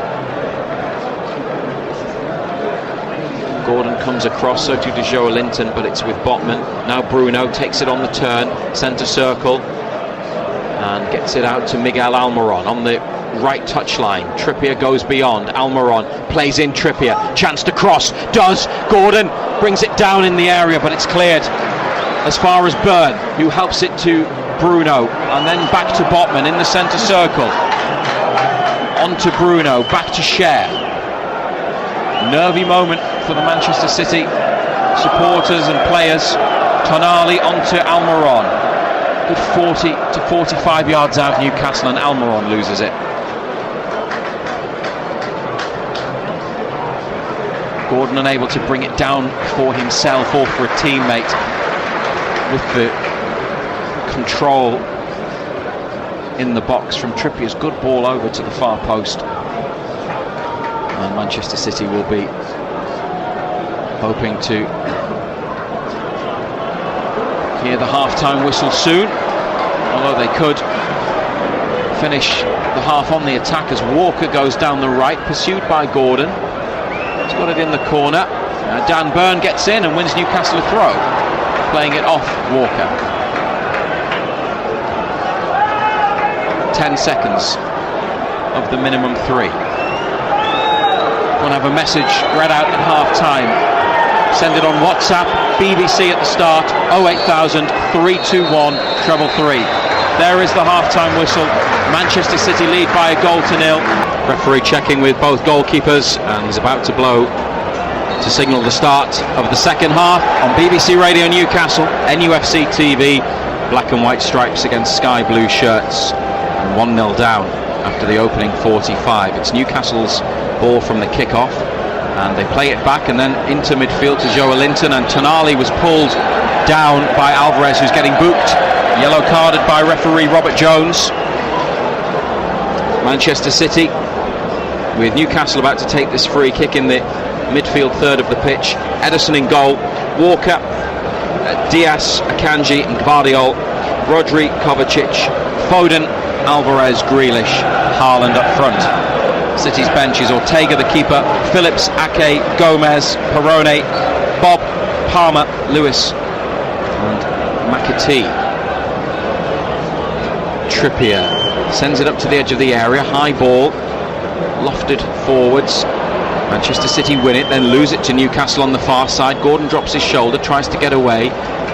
Gordon comes across, so too does Joe Linton, but it's with Botman. Now Bruno takes it on the turn, centre circle, and gets it out to Miguel Almiron on the right touchline. Trippier goes beyond. Almiron plays in Trippier. Chance to cross. Does. Gordon brings it down in the area, but it's cleared as far as Byrne, who helps it to Bruno, and then back to Botman in the centre circle. On to Bruno, back to Cher. Nervy moment for the Manchester City supporters and players. Tonali onto Almiron. Good 40 to 45 yards out of Newcastle, and Almiron loses it. Gordon unable to bring it down for himself or for a teammate, with the control in the box from Trippier's good ball over to the far post. And Manchester City will be hoping to hear the half-time whistle soon, although they could finish the half on the attack as Walker goes down the right, pursued by Gordon. He's got it in the corner. Dan Byrne gets in and wins Newcastle a throw, playing it off Walker. 10 seconds of the minimum 3. Want to have a message read out at half-time. Send it on WhatsApp, BBC at the start, 08000 321 333. There is the half-time whistle. Manchester City lead by a goal to 0. Referee checking with both goalkeepers, and he's about to blow to signal the start of the second half on BBC Radio Newcastle, NUFC TV, black and white stripes against sky blue shirts, and 1-0 down after the opening 45. It's Newcastle's ball from the kick-off, and they play it back and then into midfield to Joe Linton, and Tonali was pulled down by Alvarez, who's getting booked, yellow carded by referee Robert Jones. Manchester City with Newcastle about to take this free kick in the midfield third of the pitch. Ederson in goal, Walker, Diaz, Akanji and Gvardiol, Rodri, Kovacic, Foden, Alvarez, Grealish, Haaland up front. City's bench is Ortega the keeper, Phillips, Ake, Gomez, Perrone, Bob, Palmer, Lewis and McAtee. Trippier sends it up to the edge of the area, high ball, lofted forwards. Manchester City win it, then lose it to Newcastle on the far side. Gordon drops his shoulder, tries to get away,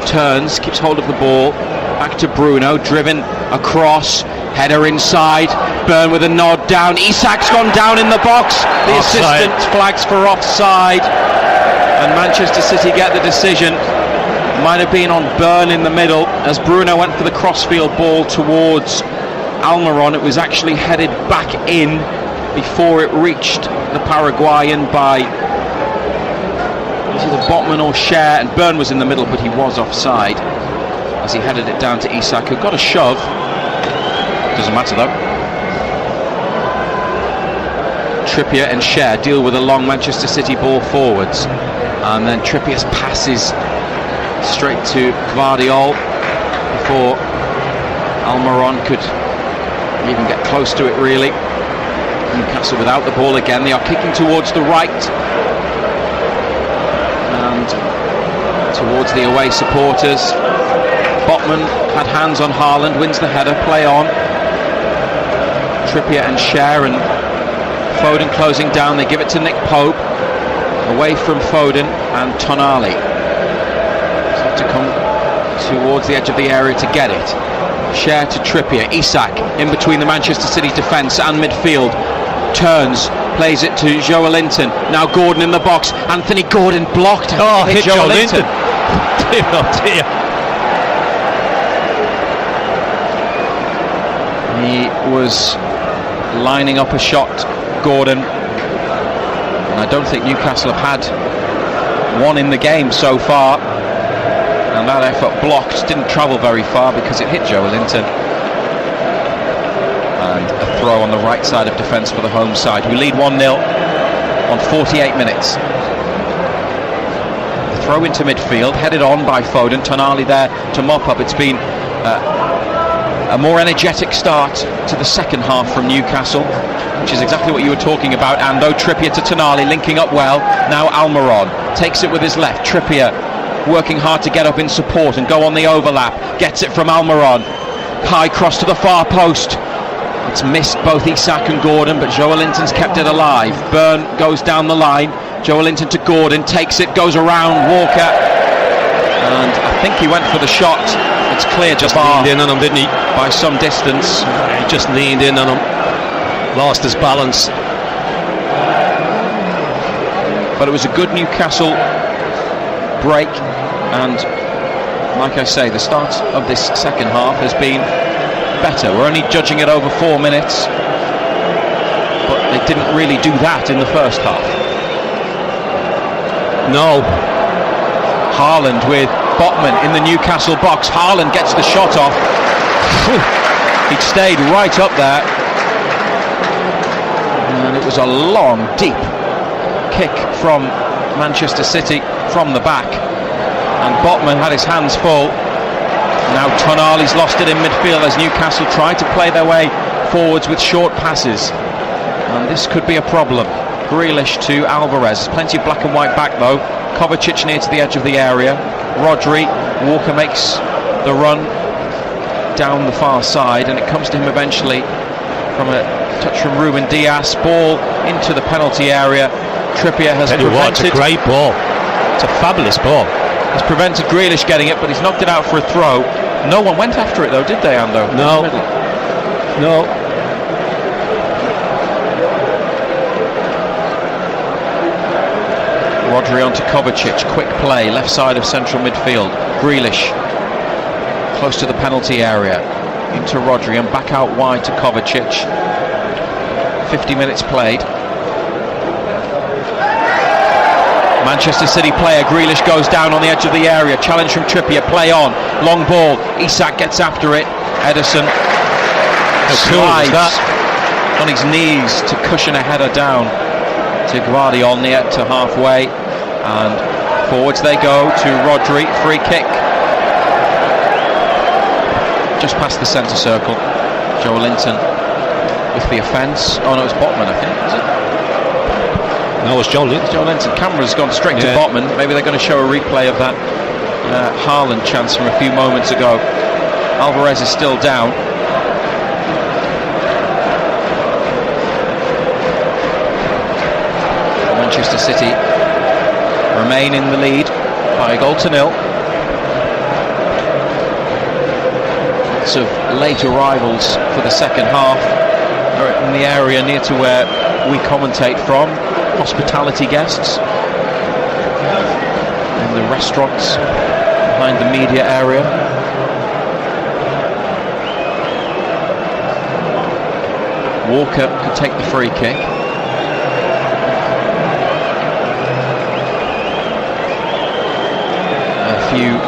turns, keeps hold of the ball, back to Bruno, driven across, header inside, Byrne with a nod down, Isak's gone down in the box, the offside. Assistant flags for offside, and Manchester City get the decision. Might have been on Byrne in the middle, as Bruno went for the crossfield ball towards Almiron. It was actually headed back in before it reached the Paraguayan by either Botman or Cher, and Byrne was in the middle, but he was offside as he headed it down to Isak, who got a shove. Doesn't matter though. Trippier and Cher deal with a long Manchester City ball forwards, and then Trippier's passes straight to Gvardiol before Almiron could even get close to it really. Newcastle without the ball again. They are kicking towards the right and towards the away supporters. Botman had hands on Haaland, wins the header, play on. Trippier and Cher and Foden closing down. They give it to Nick Pope, away from Foden and Tonali. So have to come towards the edge of the area to get it. Cher to Trippier, Isak in between the Manchester City defence and midfield, turns, plays it to Joe Linton. Now Gordon in the box, Anthony Gordon blocked. Hit Joe Linton. Dear, oh dear. He was lining up a shot, Gordon, and I don't think Newcastle have had one in the game so far, and that effort blocked, didn't travel very far because it hit Joe Linton. And a throw on the right side of defence for the home side, who lead 1-0 on 48 minutes. throw into midfield, headed on by Foden. Tonali there to mop up. It's been a more energetic start to the second half from Newcastle, which is exactly what you were talking about, Ando. Trippier to Tonali, linking up well. Now Almiron takes it with his left. Trippier working hard to get up in support and go on the overlap. Gets it from Almiron. High cross to the far post. It's missed both Isak and Gordon, but Joelinton's kept it alive. Byrne goes down the line. Joelinton to Gordon, takes it, goes around Walker, and I think he went for the shot. It's clear Just Jabbar leaned in on him, didn't he? by some distance. He just leaned in on him, lost his balance. But it was a good Newcastle break, and like I say, the start of this second half has been better. We're only judging it over 4 minutes, but they didn't really do that in the first half. No. Haaland with Botman in the Newcastle box. Haaland gets the shot off. He'd stayed right up there, and it was a long, deep kick from Manchester City from the back, and Botman had his hands full. Now Tonali's lost it in midfield as Newcastle try to play their way forwards with short passes, and this could be a problem. Grealish to Alvarez, plenty of black and white back though. Kovacic near to the edge of the area. Rodri, Walker makes the run down the far side, and it comes to him eventually from a touch from Ruben Dias. Ball into the penalty area. Trippier has prevented. It's a great ball. It's a fabulous ball. He's prevented Grealish getting it, but he's knocked it out for a throw. No one went after it though, did they, Ando? No. No. Rodri on to Kovacic, quick play, left side of central midfield. Grealish, close to the penalty area, into Rodri and back out wide to Kovacic. 50 minutes played. Manchester City player, Grealish goes down on the edge of the area, challenge from Trippier, play on, long ball, Isak gets after it, Ederson slides on his knees to cushion a header down to Gvardiol near to halfway, and forwards they go to Rodri. Free kick just past the centre circle. Joelinton with the offence. Oh no, it's Botman, I think, is it? No, it's Joelinton. Camera's gone straight to Botman. Maybe they're going to show a replay of that Haaland chance from a few moments ago. Alvarez is still down. Manchester City remain in the lead by 1-0. Lots of late arrivals for the second half. They're in the area near to where we commentate from. Hospitality guests in the restaurants behind the media area. Walker could take the free kick. A few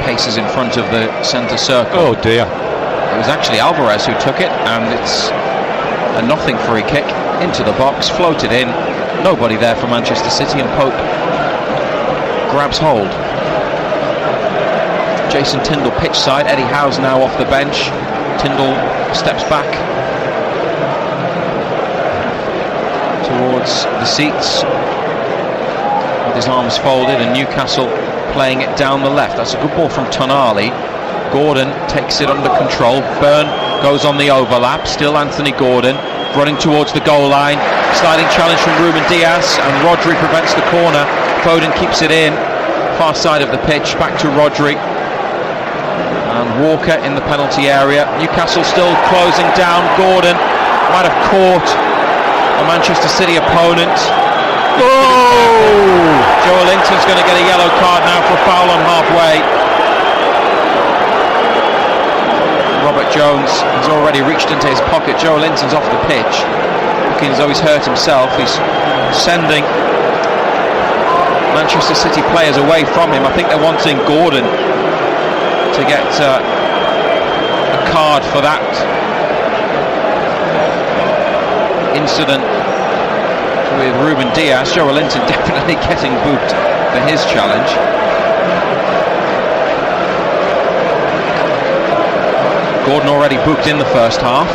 paces in front of the centre circle. Oh dear. It was actually Alvarez who took it, and it's a nothing free kick into the box, floated in, nobody there for Manchester City, and Pope grabs hold. Jason Tindall pitch side, Eddie Howe's now off the bench. Tindall steps back towards the seats with his arms folded, and Newcastle playing it down the left. That's a good ball from Tonali. Gordon takes it under control. Byrne goes on the overlap, still Anthony Gordon running towards the goal line. Sliding challenge from Ruben Dias, and Rodri prevents the corner. Foden keeps it in, far side of the pitch, back to Rodri. And Walker in the penalty area. Newcastle still closing down. Gordon might have caught a Manchester City opponent. Oh! Joelinton's going to get a yellow card now for a foul on halfway. Robert Jones has already reached into his pocket. Joelinton's off the pitch, looking as though he's hurt himself. He's sending Manchester City players away from him. I think they're wanting Gordon to get a card for that incident with Ruben Dias. Joelinton definitely getting booked for his challenge. Gordon already booked in the first half.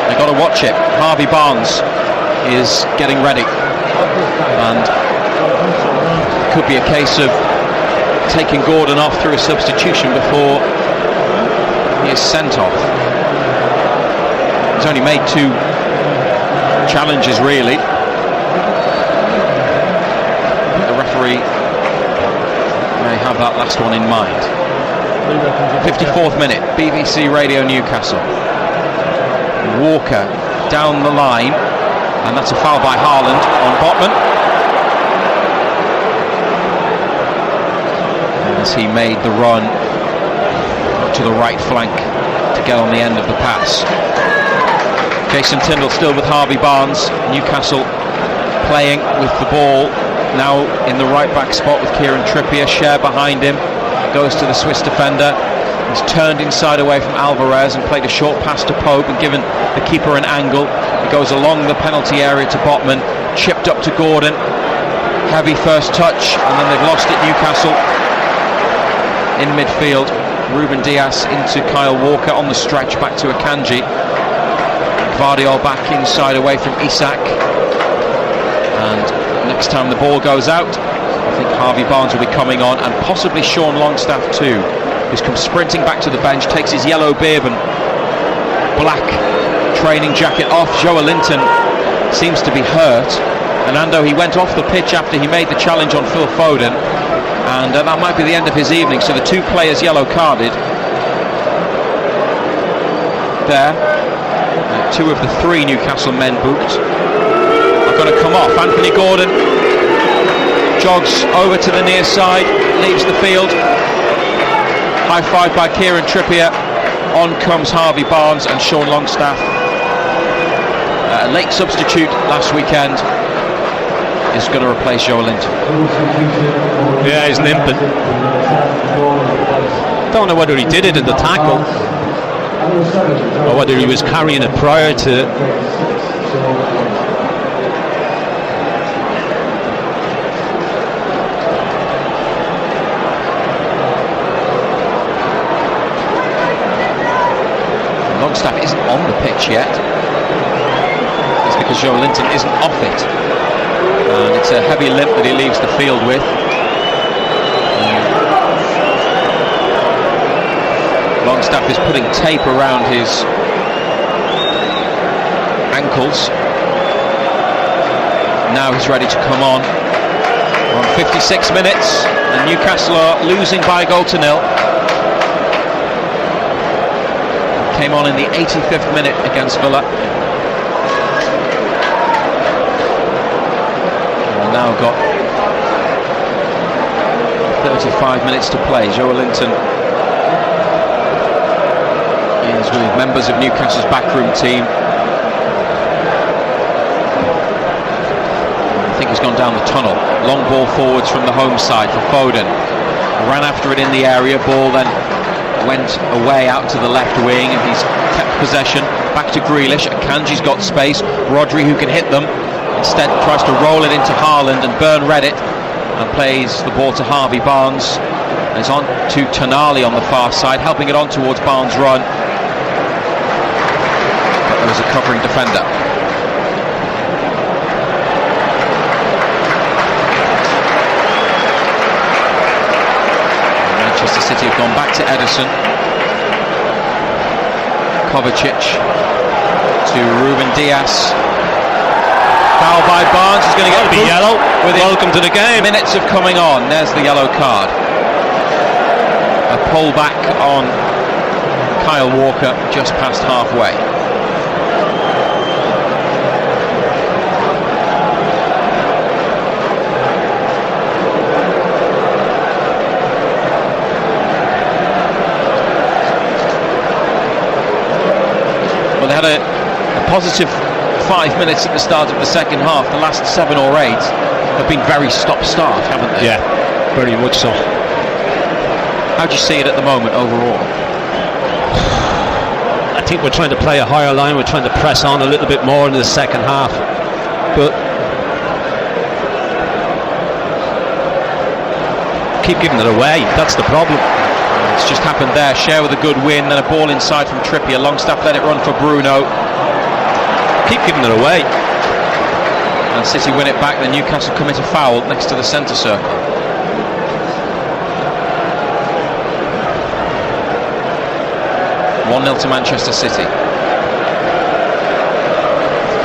They've got to watch it. Harvey Barnes is getting ready, and it could be a case of taking Gordon off through a substitution before he is sent off. He's only made 2 challenges really. The referee may have that last one in mind. 54th minute, BBC Radio Newcastle. Walker down the line, and that's a foul by Haaland on Botman, as he made the run to the right flank to get on the end of the pass. Jason Tindall still with Harvey Barnes. Newcastle playing with the ball now in the right back spot with Kieran Trippier. Share behind him, goes to the Swiss defender. He's turned inside away from Alvarez and played a short pass to Pope and given the keeper an angle. He goes along the penalty area to Botman, chipped up to Gordon. Heavy first touch, and then they've lost it, Newcastle. In midfield, Ruben Dias into Kyle Walker on the stretch, back to Akanji. Gvardiol back inside away from Isak. And next time the ball goes out, I think Harvey Barnes will be coming on, and possibly Sean Longstaff too, who's come sprinting back to the bench, takes his yellow bib and black training jacket off. Joe Linton seems to be hurt. And Ando, he went off the pitch after he made the challenge on Phil Foden, and that might be the end of his evening. So the 2 players yellow carded there. 2 of the 3 Newcastle men booked are going to come off. Anthony Gordon jogs over to the near side, leaves the field. High five by Kieran Trippier. On comes Harvey Barnes, and Sean Longstaff, a late substitute last weekend, is going to replace Joe Linton. Yeah, he's limping. Don't know whether he did it in the tackle or whether he was carrying it prior to. Longstaff isn't on the pitch yet. It's because Joe Linton isn't off it, and it's a heavy limp that he leaves the field with. Longstaff is putting tape around his ankles. Now he's ready to come on. We're on 56 minutes, and Newcastle are losing by a goal to 0. Came on in the 85th minute against Villa. We've now got 35 minutes to play. Joe Linton is with members of Newcastle's backroom team. I think he's gone down the tunnel. Long ball forwards from the home side for Foden. Ran after it in the area. Ball then went away out to the left wing, and he's kept possession. Back to Grealish. Akanji's got space. Rodri, who can hit them, instead tries to roll it into Haaland, and Byrne read it and plays the ball to Harvey Barnes. And it's on to Tonali on the far side, helping it on towards Barnes' run. But there was a covering defender. Manchester City have gone back to Ederson. Kovacic to Ruben Dias. Foul by Barnes. He's going to get the yellow. Welcome to the game. Minutes of coming on. There's the yellow card. A pull back on Kyle Walker just past halfway. Well, they had a positive 5 minutes at the start of the second half. The last 7 or 8 have been very stop-start, haven't they? Yeah, very much so. How do you see it at the moment overall? I think we're trying to play a higher line. We're trying to press on a little bit more in the second half, but keep giving it away. That's the problem. It's just happened there. Share with a good win, then a ball inside from Trippier. Longstaff let it run for Bruno. Keep giving it away. And City win it back. Then Newcastle commit a foul next to the centre circle. (1-0) to Manchester City.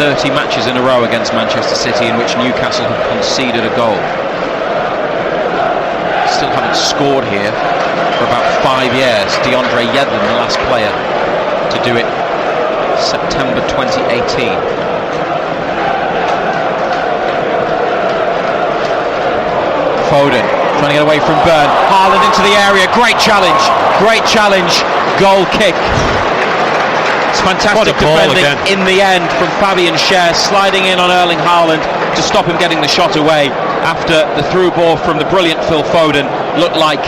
30 matches in a row against Manchester City in which Newcastle have conceded a goal. Still haven't scored here for about 5 years. DeAndre Yedlin, the last player to do it, September 2018. Foden trying to get away from Burn. Haaland into the area. Great challenge. Goal kick. It's fantastic defending in the end from Fabian Schär, sliding in on Erling Haaland to stop him getting the shot away after the through ball from the brilliant Phil Foden looked like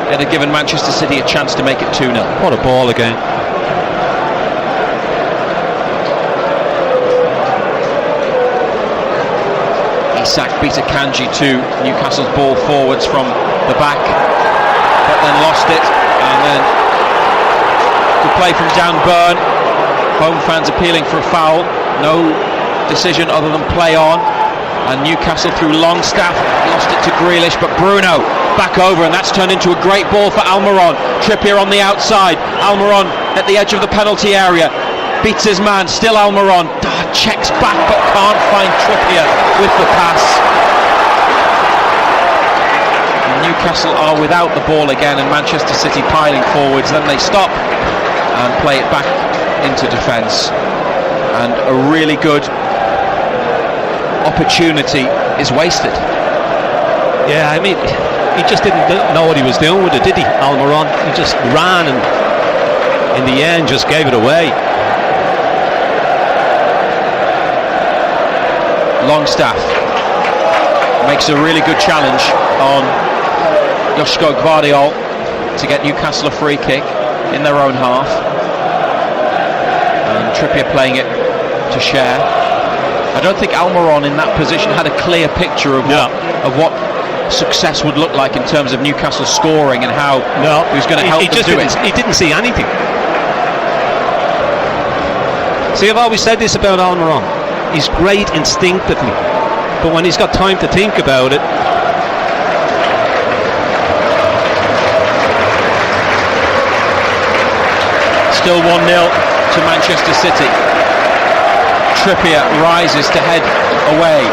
it had given Manchester City a chance to make it 2-0. What a ball again. Isak beat Akanji to Newcastle's ball forwards from the back, but then lost it, and then good play from Dan Burn. Home fans appealing for a foul. No decision other than play on. And Newcastle through Longstaff lost it to Grealish, but Bruno back over, and that's turned into a great ball for Almiron. Trippier on the outside. Almiron at the edge of the penalty area. Beats his man, still Almiron. Checks back but can't find Trippier with the pass. Newcastle are without the ball again, and Manchester City piling forwards. Then they stop and play it back into defence, and a really good opportunity is wasted. Yeah, I mean, he just didn't know what he was doing with it, did he, Almiron? He just ran and in the end just gave it away. Longstaff makes a really good challenge on Joško Gvardiol to get Newcastle a free kick in their own half. Trippier playing it to Schär. I don't think Almiron in that position had a clear picture of what success would look like in terms of Newcastle scoring and how he was going to help them do it. He didn't see anything. See, I've always said this about Almiron. He's great instinctively, but when he's got time to think about it, still 1-0 to Manchester City. Trippier rises to head away.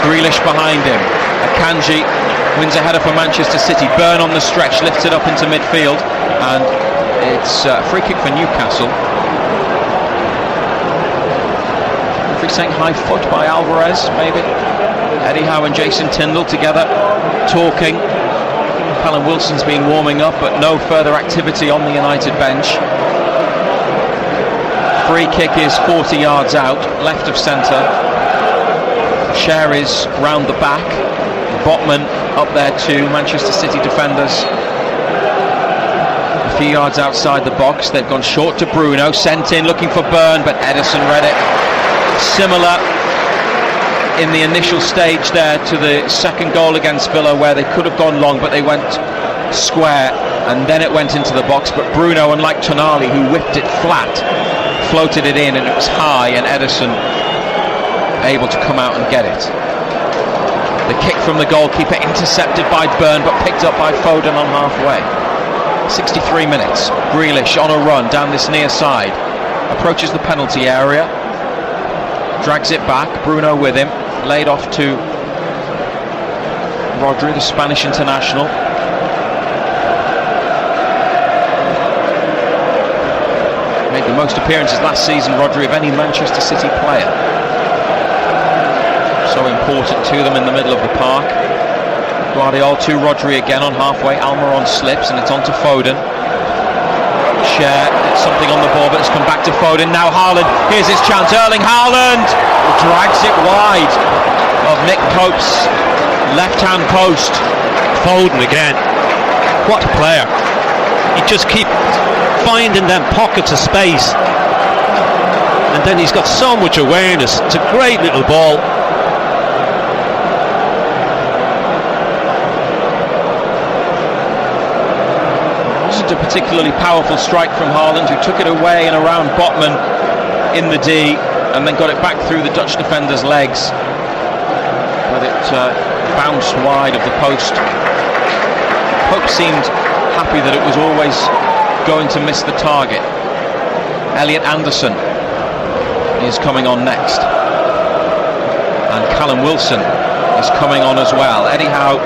Grealish behind him. Akanji wins a header for Manchester City. Burn on the stretch, lifts it up into midfield, and it's a free kick for Newcastle. Free saying high foot by Alvarez, maybe. Eddie Howe and Jason Tyndall together talking. Callum Wilson's been warming up, but no further activity on the United bench. Free kick is 40 yards out, left of centre. Schär is round the back. Botman up there too. Manchester City defenders a few yards outside the box. They've gone short to Bruno, sent in looking for Burn, but Ederson read it. Similar in the initial stage there to the second goal against Villa, where they could have gone long but they went square, and then it went into the box. But Bruno, unlike Tonali, who whipped it flat, floated it in, and it was high, and Ederson able to come out and get it. The kick from the goalkeeper intercepted by Burn but picked up by Foden on halfway. 63 minutes. Grealish on a run down this near side, approaches the penalty area, drags it back. Bruno with him, laid off to Rodri, the Spanish international. Made the most appearances last season, Rodri, of any Manchester City player. So important to them in the middle of the park. Gvardiol to Rodri again on halfway. Almiron slips and it's on to Foden. Schär did something on the ball, but it's come back to Foden. Now Haaland, here's his chance. Erling Haaland drags it wide of Nick Pope's left-hand post. Foden again. What a player. He just keeps finding them pockets of space, and then he's got so much awareness. It's a great little ball. particularly powerful strike from Haaland, who took it away and around Botman in the D, and then got it back through the Dutch defender's legs, but it bounced wide of the post. Pope seemed happy that it was always going to miss the target. Elliot Anderson is coming on next, and Callum Wilson is coming on as well. Eddie Howe,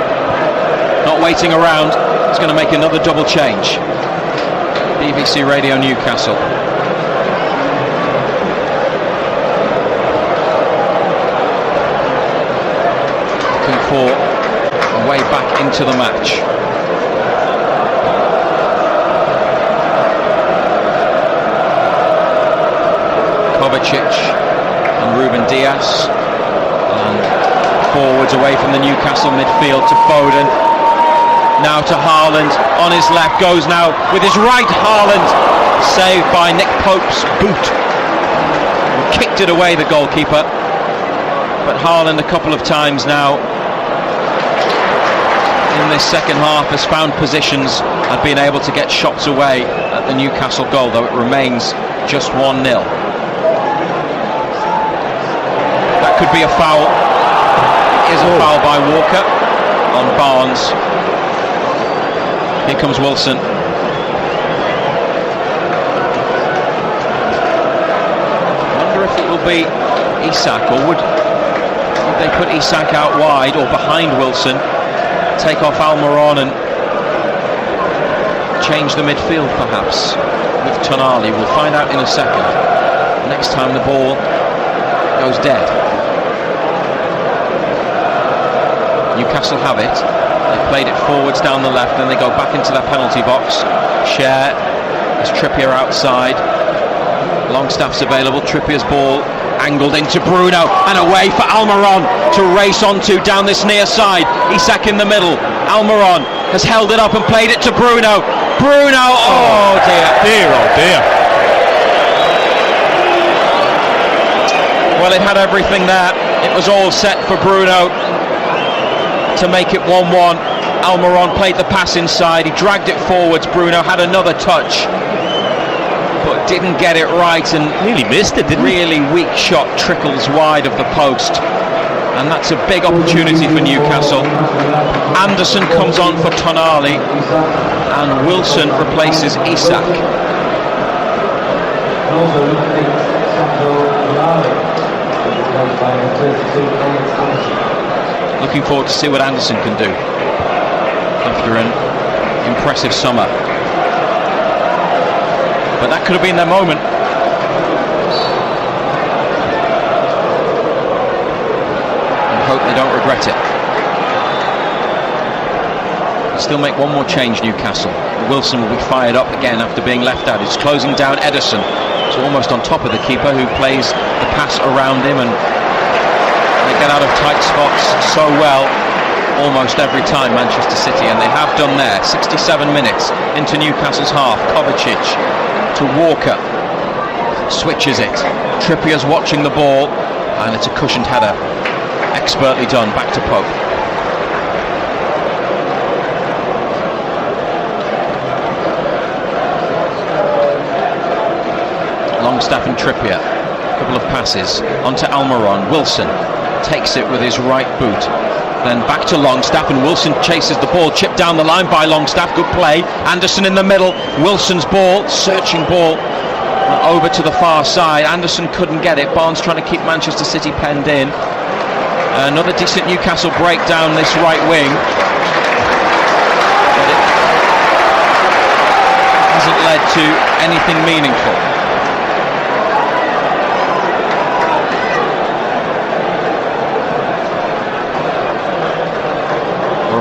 not waiting around, is going to make another double change. BBC Radio Newcastle. Looking for a way back into the match. Kovacic and Ruben Dias, and forwards away from the Newcastle midfield to Foden. Now to Haaland, on his left, goes now with his right. Haaland saved by Nick Pope's boot. Kicked it away, the goalkeeper. But Haaland a couple of times now in this second half has found positions and been able to get shots away at the Newcastle goal, though it remains just 1-0. That could be a foul. It is a foul by Walker on Barnes. Here comes Wilson. I wonder if it will be Isak, or would they put Isak out wide or behind Wilson, take off Almiron and change the midfield perhaps with Tonali. We'll find out in a second. Next time the ball goes dead. Newcastle have it. They played it forwards down the left, then they go back into their penalty box. Share as Trippier outside. Longstaff's available. Trippier's ball angled into Bruno and away for Almiron to race onto down this near side. Isak in the middle. Almiron has held it up and played it to Bruno. Bruno, oh dear. Dear, oh dear. Well, it had everything there. It was all set for Bruno to make it 1-1. Almiron played the pass inside. He dragged it forwards. Bruno had another touch, but didn't get it right, and Nearly missed it, didn't he? really weak shot trickles wide of the post, and that's a big opportunity for Newcastle. Anderson comes on for Tonali, and Wilson replaces Isak. Looking forward to see what Anderson can do after an impressive summer. But that could have been their moment. And hope they don't regret it. Still make one more change, Newcastle. Wilson will be fired up again after being left out. He's closing down Ederson. It's almost on top of the keeper, who plays the pass around him, and they get out of tight spots so well almost every time, Manchester City, and they have done there. 67 minutes into Newcastle's half. Kovacic to Walker, switches it. Trippier's watching the ball, and it's a cushioned header, expertly done, back to Pope. Longstaff and Trippier, a couple of passes onto Almiron. Wilson takes it with his right boot, then back to Longstaff, and Wilson chases the ball, chipped down the line by Longstaff. Good play. Anderson in the middle. Wilson's ball, searching ball, over to the far side. Anderson couldn't get it. Barnes trying to keep Manchester City penned in. Another decent Newcastle break down this right wing, but it hasn't led to anything meaningful.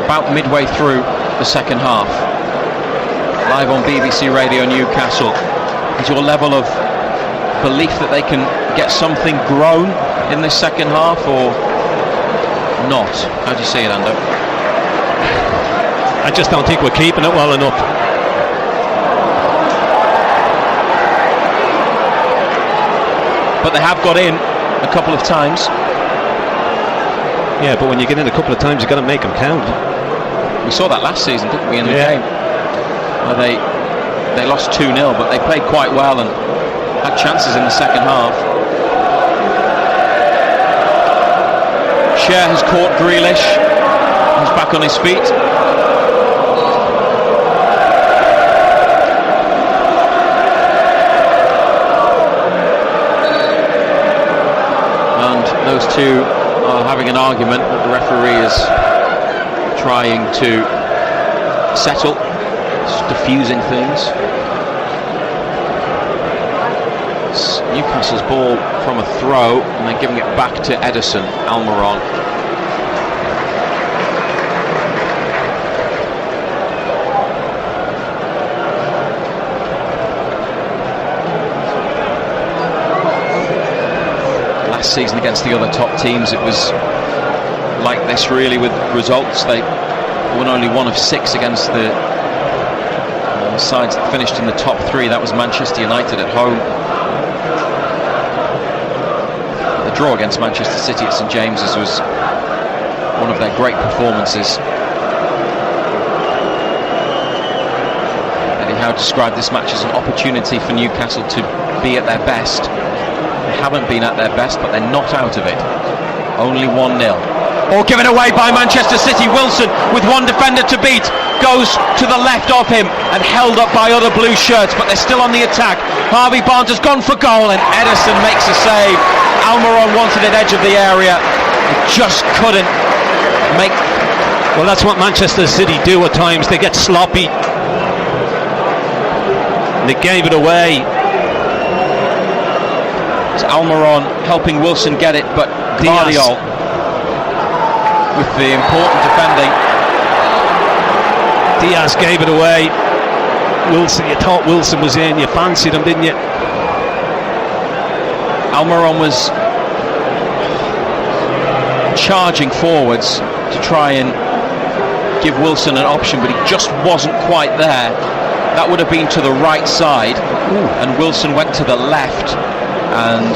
About midway through the second half. Live on BBC Radio Newcastle. Is your level of belief that they can get something grown in this second half, or not? How do you see it, Ando? I just don't think we're keeping it well enough. But they have got in a couple of times. Yeah, but when you get in a couple of times, you've got to make them count. We saw that last season, didn't we, in the game, where they They lost 2-0, but they played quite well and had chances in the second half. Cher has caught Grealish. He's back on his feet. And those two are having an argument that the referee is trying to settle, diffusing things. It's Newcastle's ball from a throw, and they're giving it back to Edison Almiron. Last season against the other top teams, it was like this really with results. They won only 1 of 6 against the sides that finished in the top 3. That was Manchester United at home. The draw against Manchester City at St James's was one of their great performances. Eddie Howe described this match as an opportunity for Newcastle to be at their best. They haven't been at their best, but they're not out of it. Only 1-0. Or given away by Manchester City. Wilson with one defender to beat goes to the left of him and held up by other blue shirts, but they're still on the attack. Harvey Barnes has gone for goal and Edison makes a save. Almiron wanted an edge of the area, just couldn't make. Well, that's what Manchester City do at times. They get sloppy. They gave it away. It's Almiron helping Wilson get it, but Guardiola with the important defending. Diaz gave it away. Wilson, you thought Wilson was in, you fancied him, didn't you? Almiron was charging forwards to try and give Wilson an option, but he just wasn't quite there. That would have been to the right side. And Wilson went to the left, and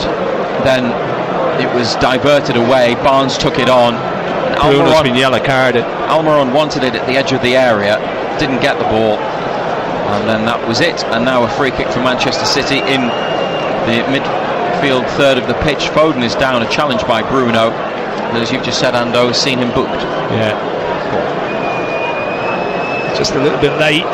then it was diverted away. Barnes took it on. Bruno's been yellow carded. Almiron wanted it at the edge of the area, didn't get the ball, and then that was it. And now a free kick for Manchester City in the midfield third of the pitch. Foden is down, a challenge by Bruno. And as you've just said, Ando, seen him booked. Yeah. Just a little bit late.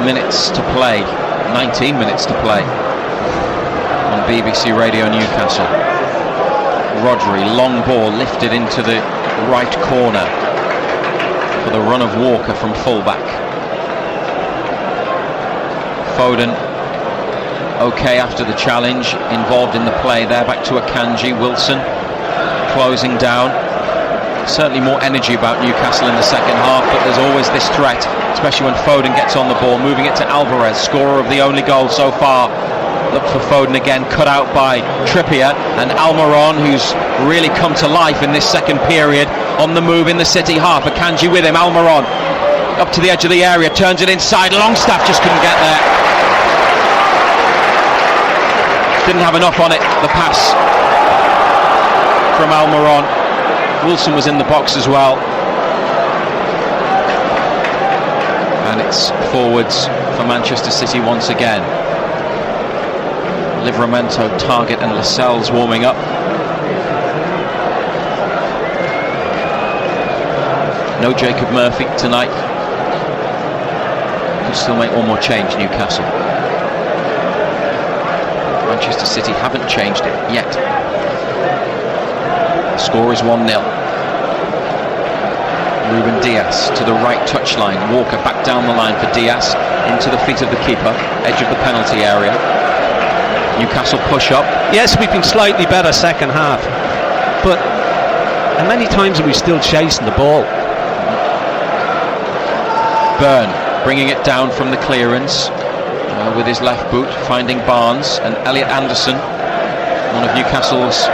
Minutes to play, 19 minutes to play on BBC Radio Newcastle. Rodri, long ball lifted into the right corner for the run of Walker from fullback. Foden okay after the challenge, involved in the play there, back to Akanji. Wilson closing down. Certainly more energy about Newcastle in the second half, but there's always this threat, especially when Foden gets on the ball. Moving it to Alvarez, scorer of the only goal so far. Look for Foden again, cut out by Trippier, and Almiron, who's really come to life in this second period, on the move in the City half. Akanji with him. Almiron up to the edge of the area, turns it inside. Longstaff just couldn't get there. Didn't have enough on it, the pass from Almiron. Wilson was in the box as well. And it's forwards for Manchester City once again. Livramento, Target and Lascelles warming up. No Jacob Murphy tonight. Could still make one more change, Newcastle. Manchester City haven't changed it yet. The score is 1-0. Ruben Diaz to the right touchline. Walker back down the line for Diaz, into the feet of the keeper, edge of the penalty area. Newcastle push up. Yes, we've been slightly better second half, but and many times we're still chasing the ball. Byrne bringing it down from the clearance with his left boot, finding Barnes and Elliot Anderson, one of Newcastle's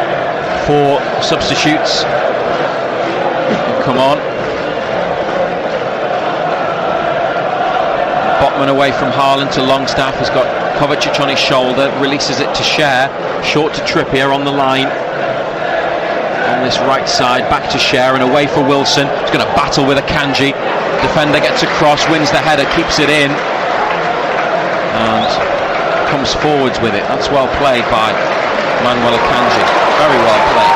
4 substitutes. Come on. Coming away from Haaland to Longstaff, has got Kovacic on his shoulder, releases it to Cher, short to Trippier on the line. On this right side, back to Cher and away for Wilson. He's going to battle with Akanji. Defender gets across, wins the header, keeps it in, and comes forwards with it. That's well played by Manuel Akanji. Very well played.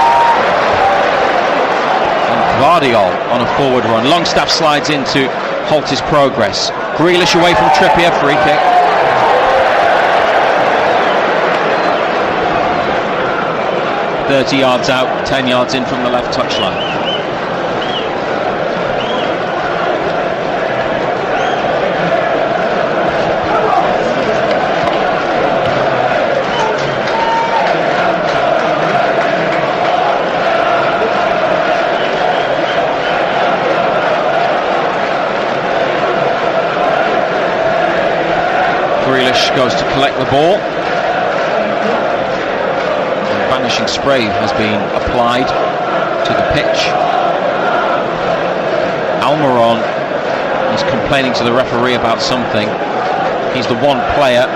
And Gvardiol on a forward run. Longstaff slides in to halt his progress. Grealish away from Trippier, free kick. ...30 yards out, 10 yards in from the left touchline. Grealish goes to collect the ball. Vanishing spray has been applied to the pitch. Almiron is complaining to the referee about something. He's the one player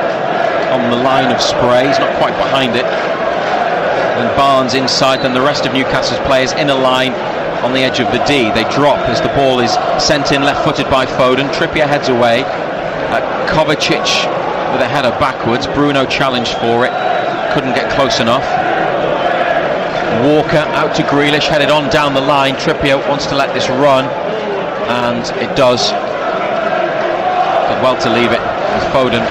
on the line of spray. He's not quite behind it. And Barnes inside, then the rest of Newcastle's players in a line on the edge of the D. They drop as the ball is sent in left-footed by Foden. Trippier heads away. Kovacic with a header backwards. Bruno challenged for it, couldn't get close enough. Walker out to Grealish, headed on down the line. Trippier wants to let this run, and it does. Did well to leave it with Foden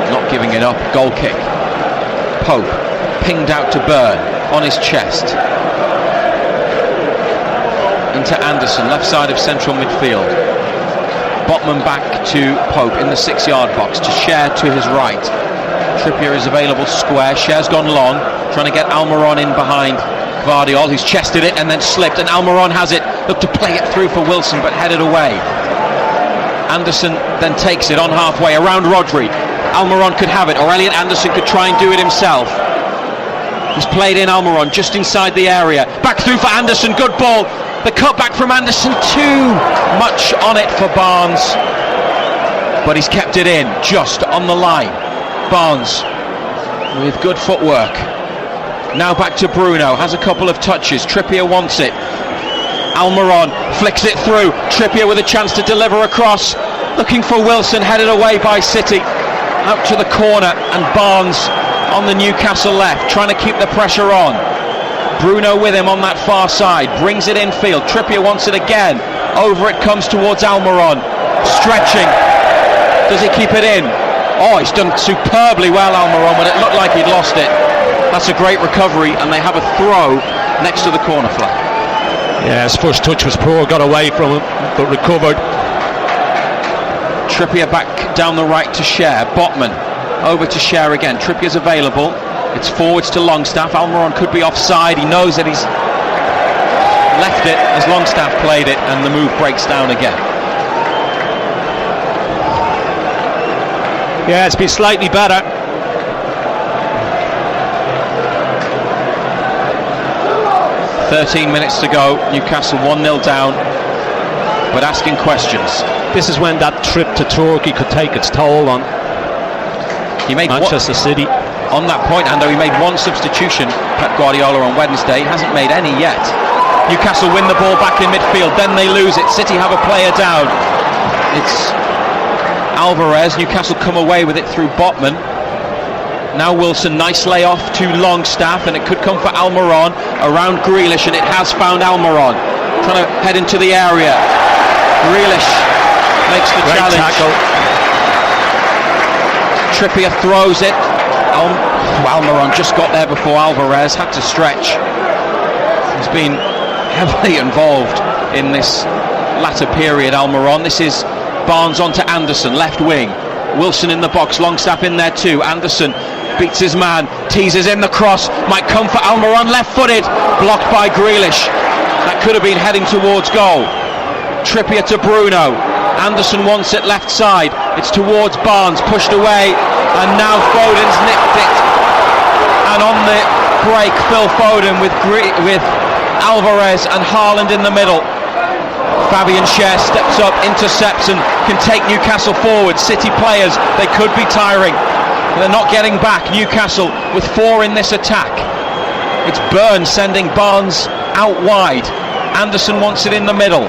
not giving it up. Goal kick. Pope pinged out to Burn on his chest into Anderson, left side of central midfield. Botman back to Pope in the 6-yard box, to Cher to his right. Trippier is available square. Cher's gone long, trying to get Almiron in behind Gvardiol, who's chested it and then slipped, and Almiron has it. Looked to play it through for Wilson, but headed away. Anderson then takes it on halfway around Rodri. Almiron could have it, or Elliot Anderson could try and do it himself. He's played in Almiron just inside the area. Back through for Anderson, good ball. The cutback from Anderson, too much on it for Barnes, but he's kept it in, just on the line. Barnes with good footwork. Now back to Bruno, has a couple of touches. Trippier wants it. Almiron flicks it through. Trippier with a chance to deliver across, looking for Wilson, headed away by City. Out to the corner, and Barnes on the Newcastle left, trying to keep the pressure on. Bruno with him on that far side, brings it infield. Trippier wants it again. Over it comes towards Almiron. Stretching. Does he keep it in? Oh, he's done superbly well, Almiron, when it looked like he'd lost it. That's a great recovery, and they have a throw next to the corner flag. Yeah, his first touch was poor, got away from him, but recovered. Trippier back down the right to Cher. Botman over to Cher again. Trippier's available. It's forwards to Longstaff. Almiron could be offside. He knows that he's left it as Longstaff played it, and the move breaks down again. Yeah, it's been slightly better. "13 minutes to go. Newcastle 1-0 down, but asking questions. This is when that trip to Turkey could take its toll on He made Manchester City. On that point, Ando, he made one substitution, Pep Guardiola, on Wednesday. He hasn't made any yet. Newcastle win the ball back in midfield, then they lose it. City have a player down. It's Alvarez. Newcastle come away with it through Botman. Now Wilson, nice layoff to Longstaff, and it could come for Almiron around Grealish, and it has found Almiron. Trying to head into the area. Grealish makes the Great challenge. tackle. Trippier throws it. Almiron just got there before Alvarez, had to stretch. He's been heavily involved in this latter period, Almiron. This is Barnes onto Anderson, left wing. Wilson in the box, Longstaff in there too. Anderson beats his man, teases in the cross, might come for Almiron, left-footed, blocked by Grealish. That could have been heading towards goal. Trippier to Bruno. Anderson wants it left side. It's towards Barnes, pushed away, and now Foden's nicked it. And on the break, Phil Foden with Alvarez and Haaland in the middle. Fabian Schär steps up, intercepts and can take Newcastle forward. City players, they could be tiring. They're not getting back. Newcastle with 4 in this attack. It's Burns sending Barnes out wide. Anderson wants it in the middle.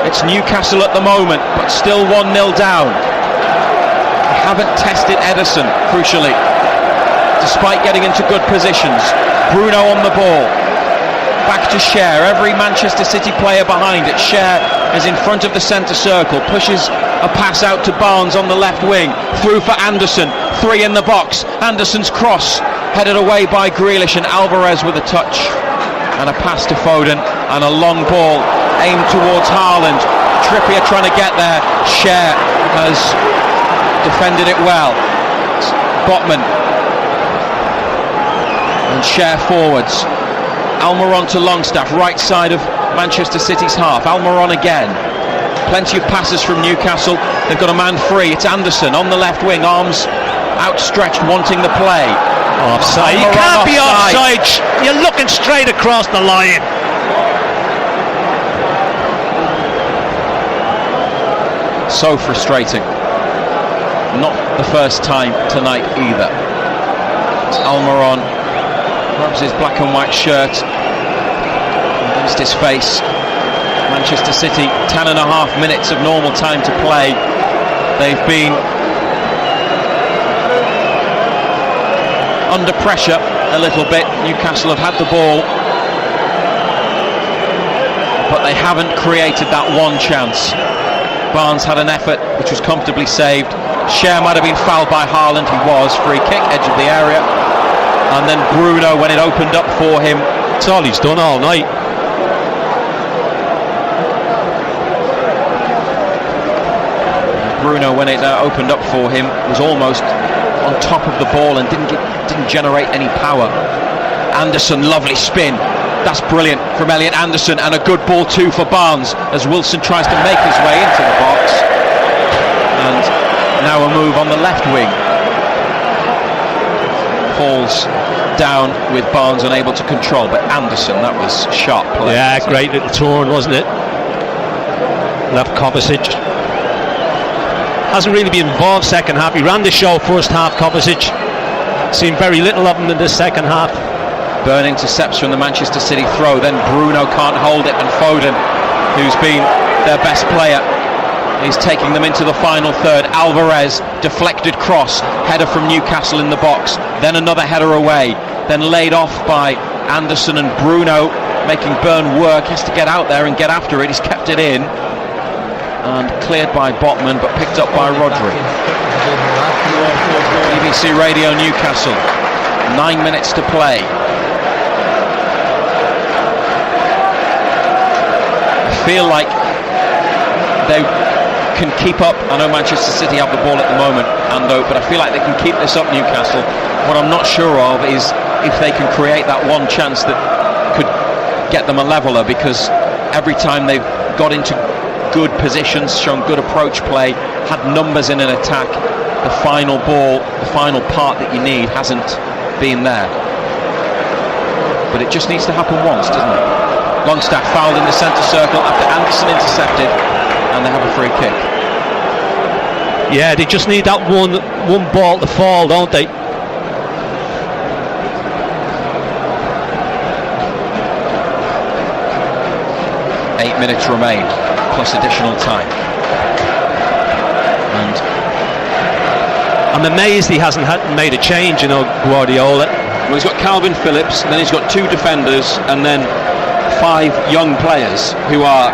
It's Newcastle at the moment, but still 1-0 down. They haven't tested Ederson, crucially, despite getting into good positions. Bruno on the ball. Back to Schär. Every Manchester City player behind it. Schär is in front of the centre circle. Pushes a pass out to Barnes on the left wing. Through for Anderson. 3 in the box. Anderson's cross headed away by Grealish, and Alvarez with a touch. And a pass to Foden. And a long ball aimed towards Haaland. Trippier trying to get there. Schär has defended it well. Botman. And Schär forwards. Almiron to Longstaff, right side of Manchester City's half. Almiron again. Plenty of passes from Newcastle. They've got a man free. It's Anderson on the left wing, arms outstretched, wanting the play. Offside. You can't be offside. You're looking straight across the line. So frustrating. Not the first time tonight either. It's Almiron. Grabs his black and white shirt against his face. Manchester City, 10.5 minutes of normal time to play. They've been under pressure a little bit. Newcastle have had the ball, but they haven't created that one chance. Barnes had an effort which was comfortably saved. Schär might have been fouled by Haaland. He was. Free kick, edge of the area. And then Bruno, when it opened up for him. It's all he's done all night. Bruno, when it opened up for him, was almost on top of the ball and didn't generate any power. Anderson, lovely spin. That's brilliant from Elliot Anderson, and a good ball too for Barnes as Wilson tries to make his way into the box. And now a move on the left wing. Falls down with Barnes unable to control, but Anderson, that was sharp play. Yeah, great little turn, wasn't it? Left Kovacic. Hasn't really been involved second half. He ran the show first half, Kovacic. Seen very little of him in the second half. Burn intercepts from the Manchester City throw, then Bruno can't hold it, and Foden, who's been their best player, is taking them into the final third. Alvarez, deflected cross, header from Newcastle in the box, then another header away, then laid off by Anderson, and Bruno making Burn work. He has to get out there and get after it. He's kept it in and cleared by Botman, but picked up by Rodri. BBC Radio Newcastle, 9 minutes to play. I feel like they can keep up. I know Manchester City have the ball at the moment, but I feel like they can keep this up, Newcastle. What I'm not sure of is if they can create that one chance that could get them a leveller, because every time they've got into good positions, shown good approach play, had numbers in an attack, the final ball, the final part that you need hasn't been there. But it just needs to happen once, doesn't it? Longstaff fouled in the centre circle after Anderson intercepted, and they have a free kick. Yeah, they just need that one ball to fall, don't they? Eight minutes remain, plus additional time. And I'm amazed he hasn't made a change, Guardiola. Well, he's got Calvin Phillips, and then he's got 2 defenders, and then 5 young players who are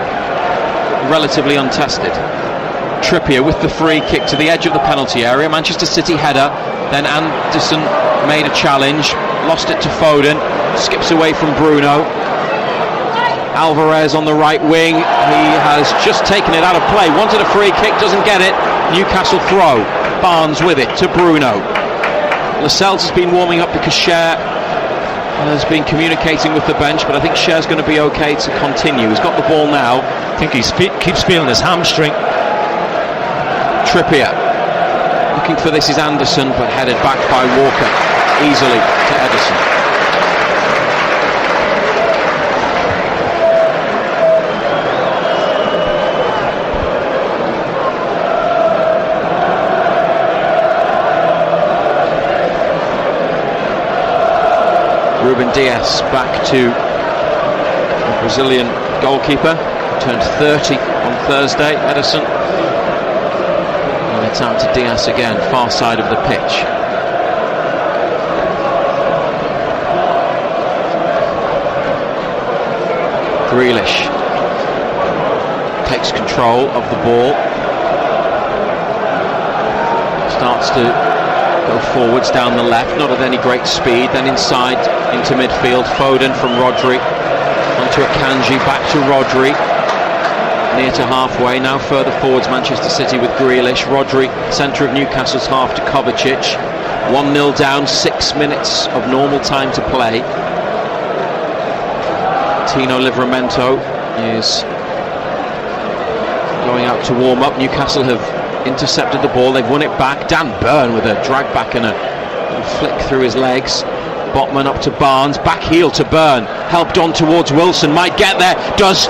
relatively untested. Trippier with the free kick to the edge of the penalty area. Manchester City header, then Anderson made a challenge, lost it to Foden, skips away from Bruno. Alvarez on the right wing, he has just taken it out of play, wanted a free kick, doesn't get it. Newcastle throw, Barnes with it to Bruno. Lascelles has been warming up because Schär has been communicating with the bench, but I think Scher's going to be okay to continue. He's got the ball now. I think he keeps feeling his hamstring. Trippier looking for this is Anderson, but headed back by Walker easily to Ederson. Diaz back to the Brazilian goalkeeper, turned 30 on Thursday, Ederson. And it's out to Diaz again, far side of the pitch. Grealish takes control of the ball, starts to go forwards down the left, not at any great speed, then inside into midfield. Foden from Rodri onto Akanji, back to Rodri, near to halfway, now further forwards Manchester City with Grealish. Rodri, centre of Newcastle's half, to Kovacic. 1-0 down, 6 minutes of normal time to play. Tino Livramento is going out to warm up. Newcastle have intercepted the ball, they've won it back. Dan Burn with a drag back and a flick through his legs. Botman up to Barnes, back heel to Burn, helped on towards Wilson, might get there, does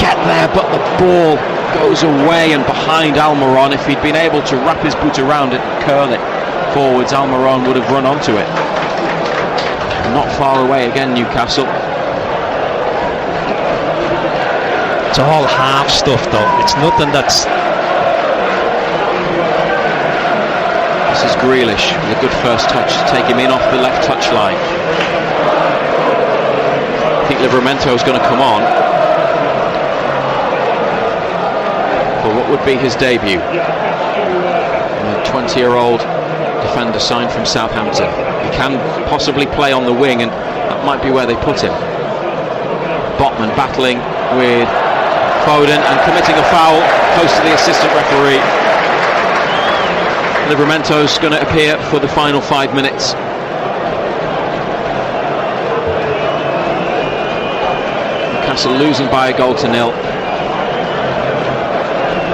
get there, but the ball goes away and behind Almiron. If he'd been able to wrap his boot around it and curl it forwards, Almiron would have run onto it. Not far away again, Newcastle. It's all half stuff though, it's nothing that's... This is Grealish with a good first touch to take him in off the left touch line. I think Livramento is going to come on for what would be his debut. A 20-year-old defender signed from Southampton. He can possibly play on the wing, and that might be where they put him. Botman battling with Foden and committing a foul close to the assistant referee. Livramento's going to appear for the final 5 minutes. Newcastle losing by a goal to 0.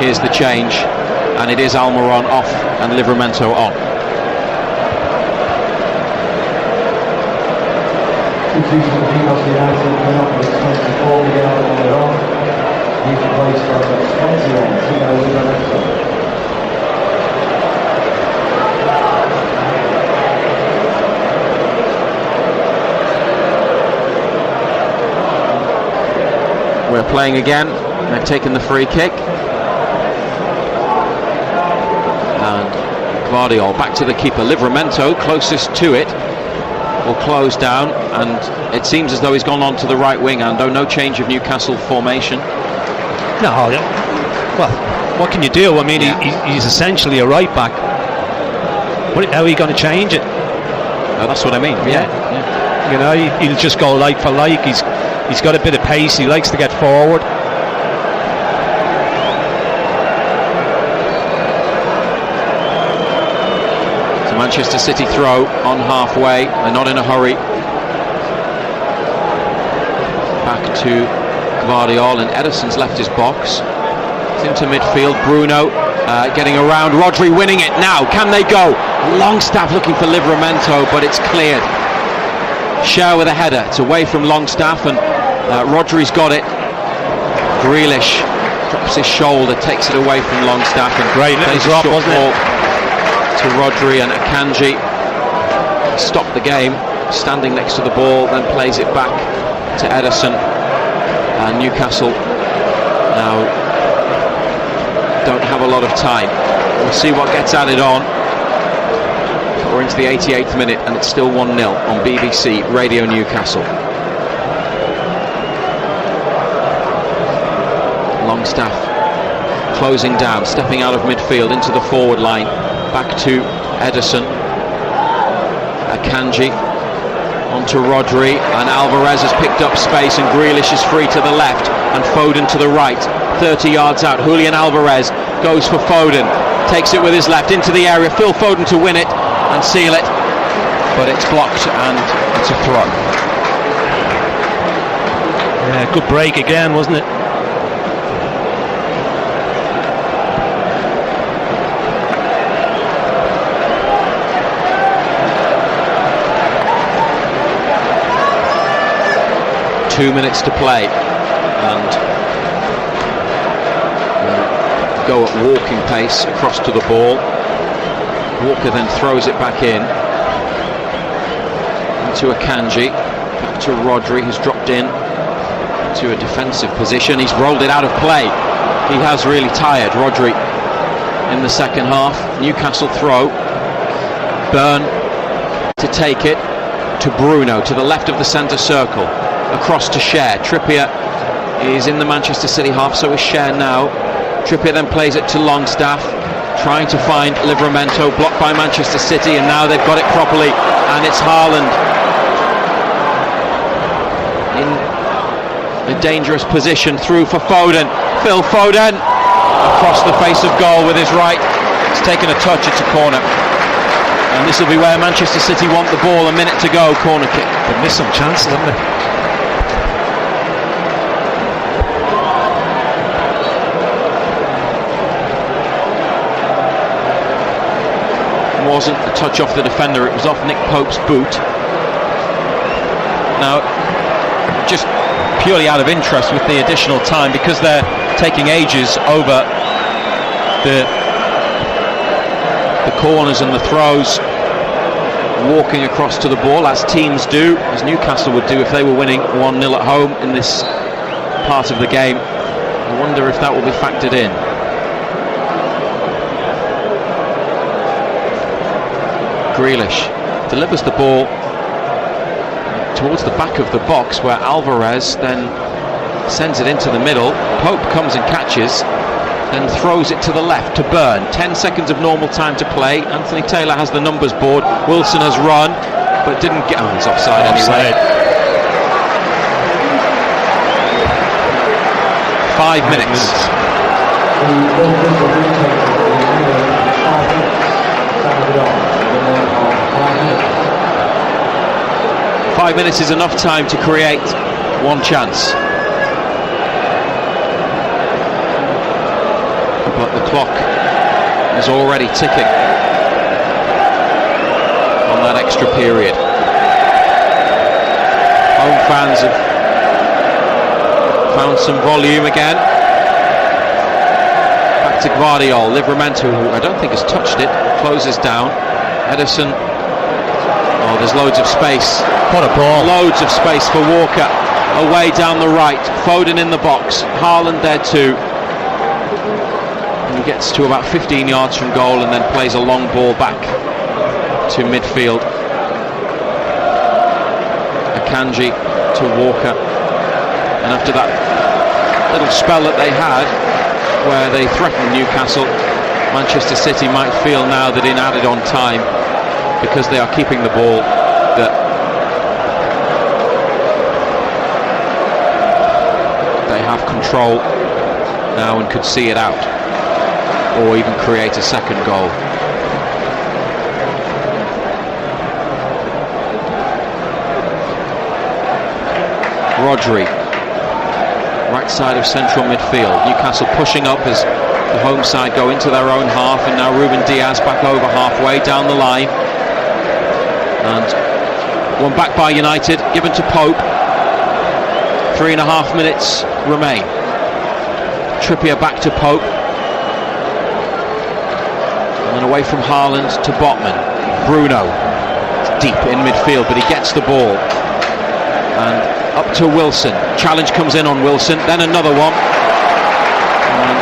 Here's the change, and it is Almiron off and Livramento on. We're playing again. They've taken the free kick. And Gvardiol back to the keeper. Livramento, closest to it, will close down, and it seems as though he's gone on to the right wing. Ando, no change of Newcastle formation. No, well, what can you do? I mean, he's essentially a right back. How are you going to change it? Oh, that's what I mean. Yeah. You know, he'll just go like for like. He's got a bit of pace, he likes to get forward. So Manchester City throw on halfway, they're not in a hurry. Back to Gvardiol, and Ederson's left his box. It's into midfield, Bruno getting around, Rodri winning it now, can they go? Longstaff looking for Livramento, but it's cleared. Schär with a header, it's away from Longstaff, and Rodri's got it. Grealish drops his shoulder, takes it away from Longstaff, and great little drop, wasn't it? To Rodri, and Akanji stopped the game, standing next to the ball, then plays it back to Ederson. And Newcastle now don't have a lot of time. We'll see what gets added on. We're into the 88th minute, and it's still 1-0 on BBC Radio Newcastle. Longstaff closing down, stepping out of midfield into the forward line, back to Ederson. Akanji onto Rodri, and Alvarez has picked up space, and Grealish is free to the left, and Foden to the right, 30 yards out. Julian Alvarez goes for Foden, takes it with his left into the area. Phil Foden to win it and seal it, but it's blocked, and it's a throw. Yeah, good break again, wasn't it? Two minutes to play, and go at walking pace across to the ball. Walker then throws it back in into Akanji. Back to Rodri, who's dropped in to a defensive position. He's rolled it out of play. He has really tired, Rodri, in the second half. Newcastle throw. Byrne to take it to Bruno, to the left of the centre circle. Across to Cher. Trippier is in the Manchester City half, so is Cher now. Trippier then plays it to Longstaff, trying to find Livramento, blocked by Manchester City, and now they've got it properly, and it's Haaland in a dangerous position, through for Foden. Phil Foden across the face of goal with his right. It's taken a touch, it's a corner, and this will be where Manchester City want the ball. A minute to go. Corner kick. They've missed some chances, haven't they? Wasn't a touch off the defender, it was off Nick Pope's boot. Now, just purely out of interest with the additional time, because they're taking ages over the corners and the throws, walking across to the ball, as teams do, as Newcastle would do if they were winning 1-0 at home in this part of the game. I wonder if that will be factored in. Grealish delivers the ball towards the back of the box, where Alvarez then sends it into the middle. Pope comes and catches, then throws it to the left to Byrne. 10 seconds of normal time to play. Anthony Taylor has the numbers board. Wilson has run, but didn't get... Oh, he's offside anyway. 5 minutes. 5 minutes is enough time to create one chance. But the clock is already ticking on that extra period. Home fans have found some volume again. Back to Guardiola. Livramento, who I don't think has touched it, closes down. Ederson. Oh, there's loads of space. What a ball. Loads of space for Walker. Away down the right. Foden in the box. Haaland there too. And he gets to about 15 yards from goal and then plays a long ball back to midfield. Akanji to Walker. And after that little spell that they had, where they threatened Newcastle, Manchester City might feel now that in added on time, because they are keeping the ball, that they have control now and could see it out, or even create a second goal. Rodri, right side of central midfield. Newcastle pushing up as the home side go into their own half, and now Ruben Diaz back over halfway down the line. And one back by United, given to Pope. 3.5 minutes remain. Trippier back to Pope. And then away from Haaland to Botman. Bruno. It's deep in midfield, but he gets the ball. And up to Wilson. Challenge comes in on Wilson. Then another one. And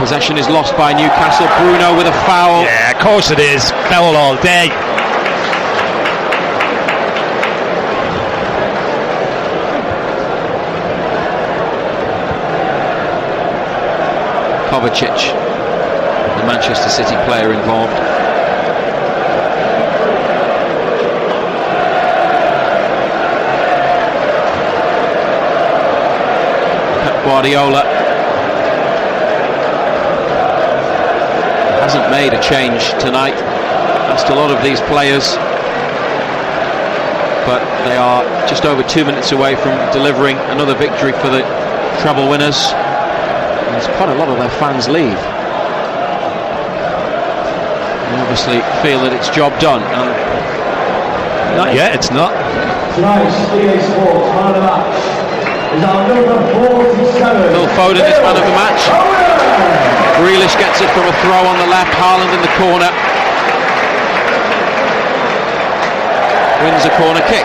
possession is lost by Newcastle. Bruno with a foul. Yeah, of course it is. Foul all day. Kovacic, the Manchester City player involved. Pep Guardiola hasn't made a change tonight. Asked a lot of these players, but they are just over 2 minutes away from delivering another victory for the treble winners. There's quite a lot of their fans leave. They obviously feel that it's job done. Not yet, it's not. Tonight's EA Sports man of the match is our number 47. Phil Foden is man of the match. Grealish gets it from a throw on the left. Haaland in the corner. Wins a corner kick.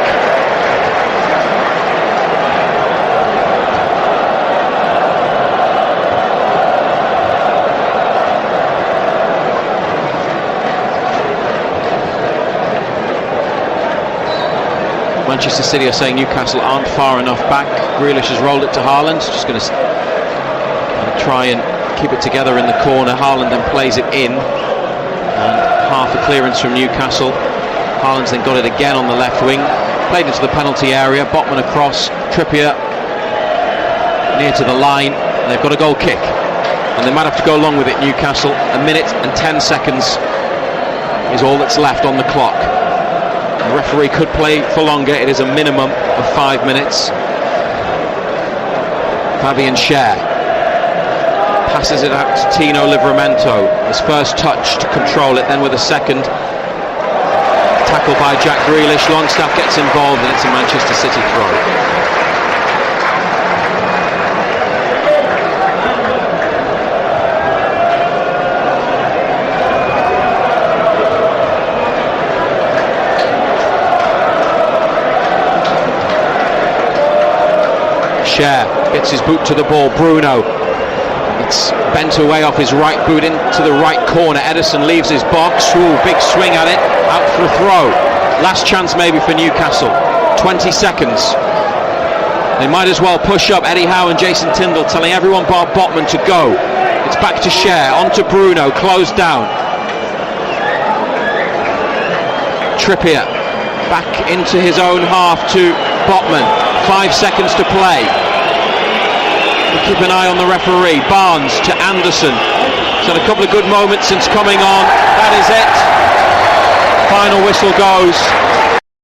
Manchester City are saying Newcastle aren't far enough back. Grealish has rolled it to Haaland, just going to try and keep it together in the corner. Haaland then plays it in, and half a clearance from Newcastle. Haaland's then got it again on the left wing, played into the penalty area. Botman across, Trippier near to the line, and they've got a goal kick, and they might have to go along with it. Newcastle, 1 minute and 10 seconds is all that's left on the clock. The referee could play for longer. It is a minimum of 5 minutes. Fabian Schär passes it out to Tino Livramento. His first touch to control it, then with a second tackle by Jack Grealish. Longstaff gets involved, and it's a Manchester City throw. Schär gets his boot to the ball. Bruno, it's bent away off his right boot into the right corner. Ederson leaves his box. Ooh, big swing at it, out for a throw. Last chance maybe for Newcastle. 20 seconds. They might as well push up. Eddie Howe and Jason Tyndall telling everyone bar Botman to go. It's back to Schär, on to Bruno, closed down. Trippier back into his own half to Botman. 5 seconds to play. We'll keep an eye on the referee. Barnes to Anderson. He's had a couple of good moments since coming on. That is it. Final whistle goes.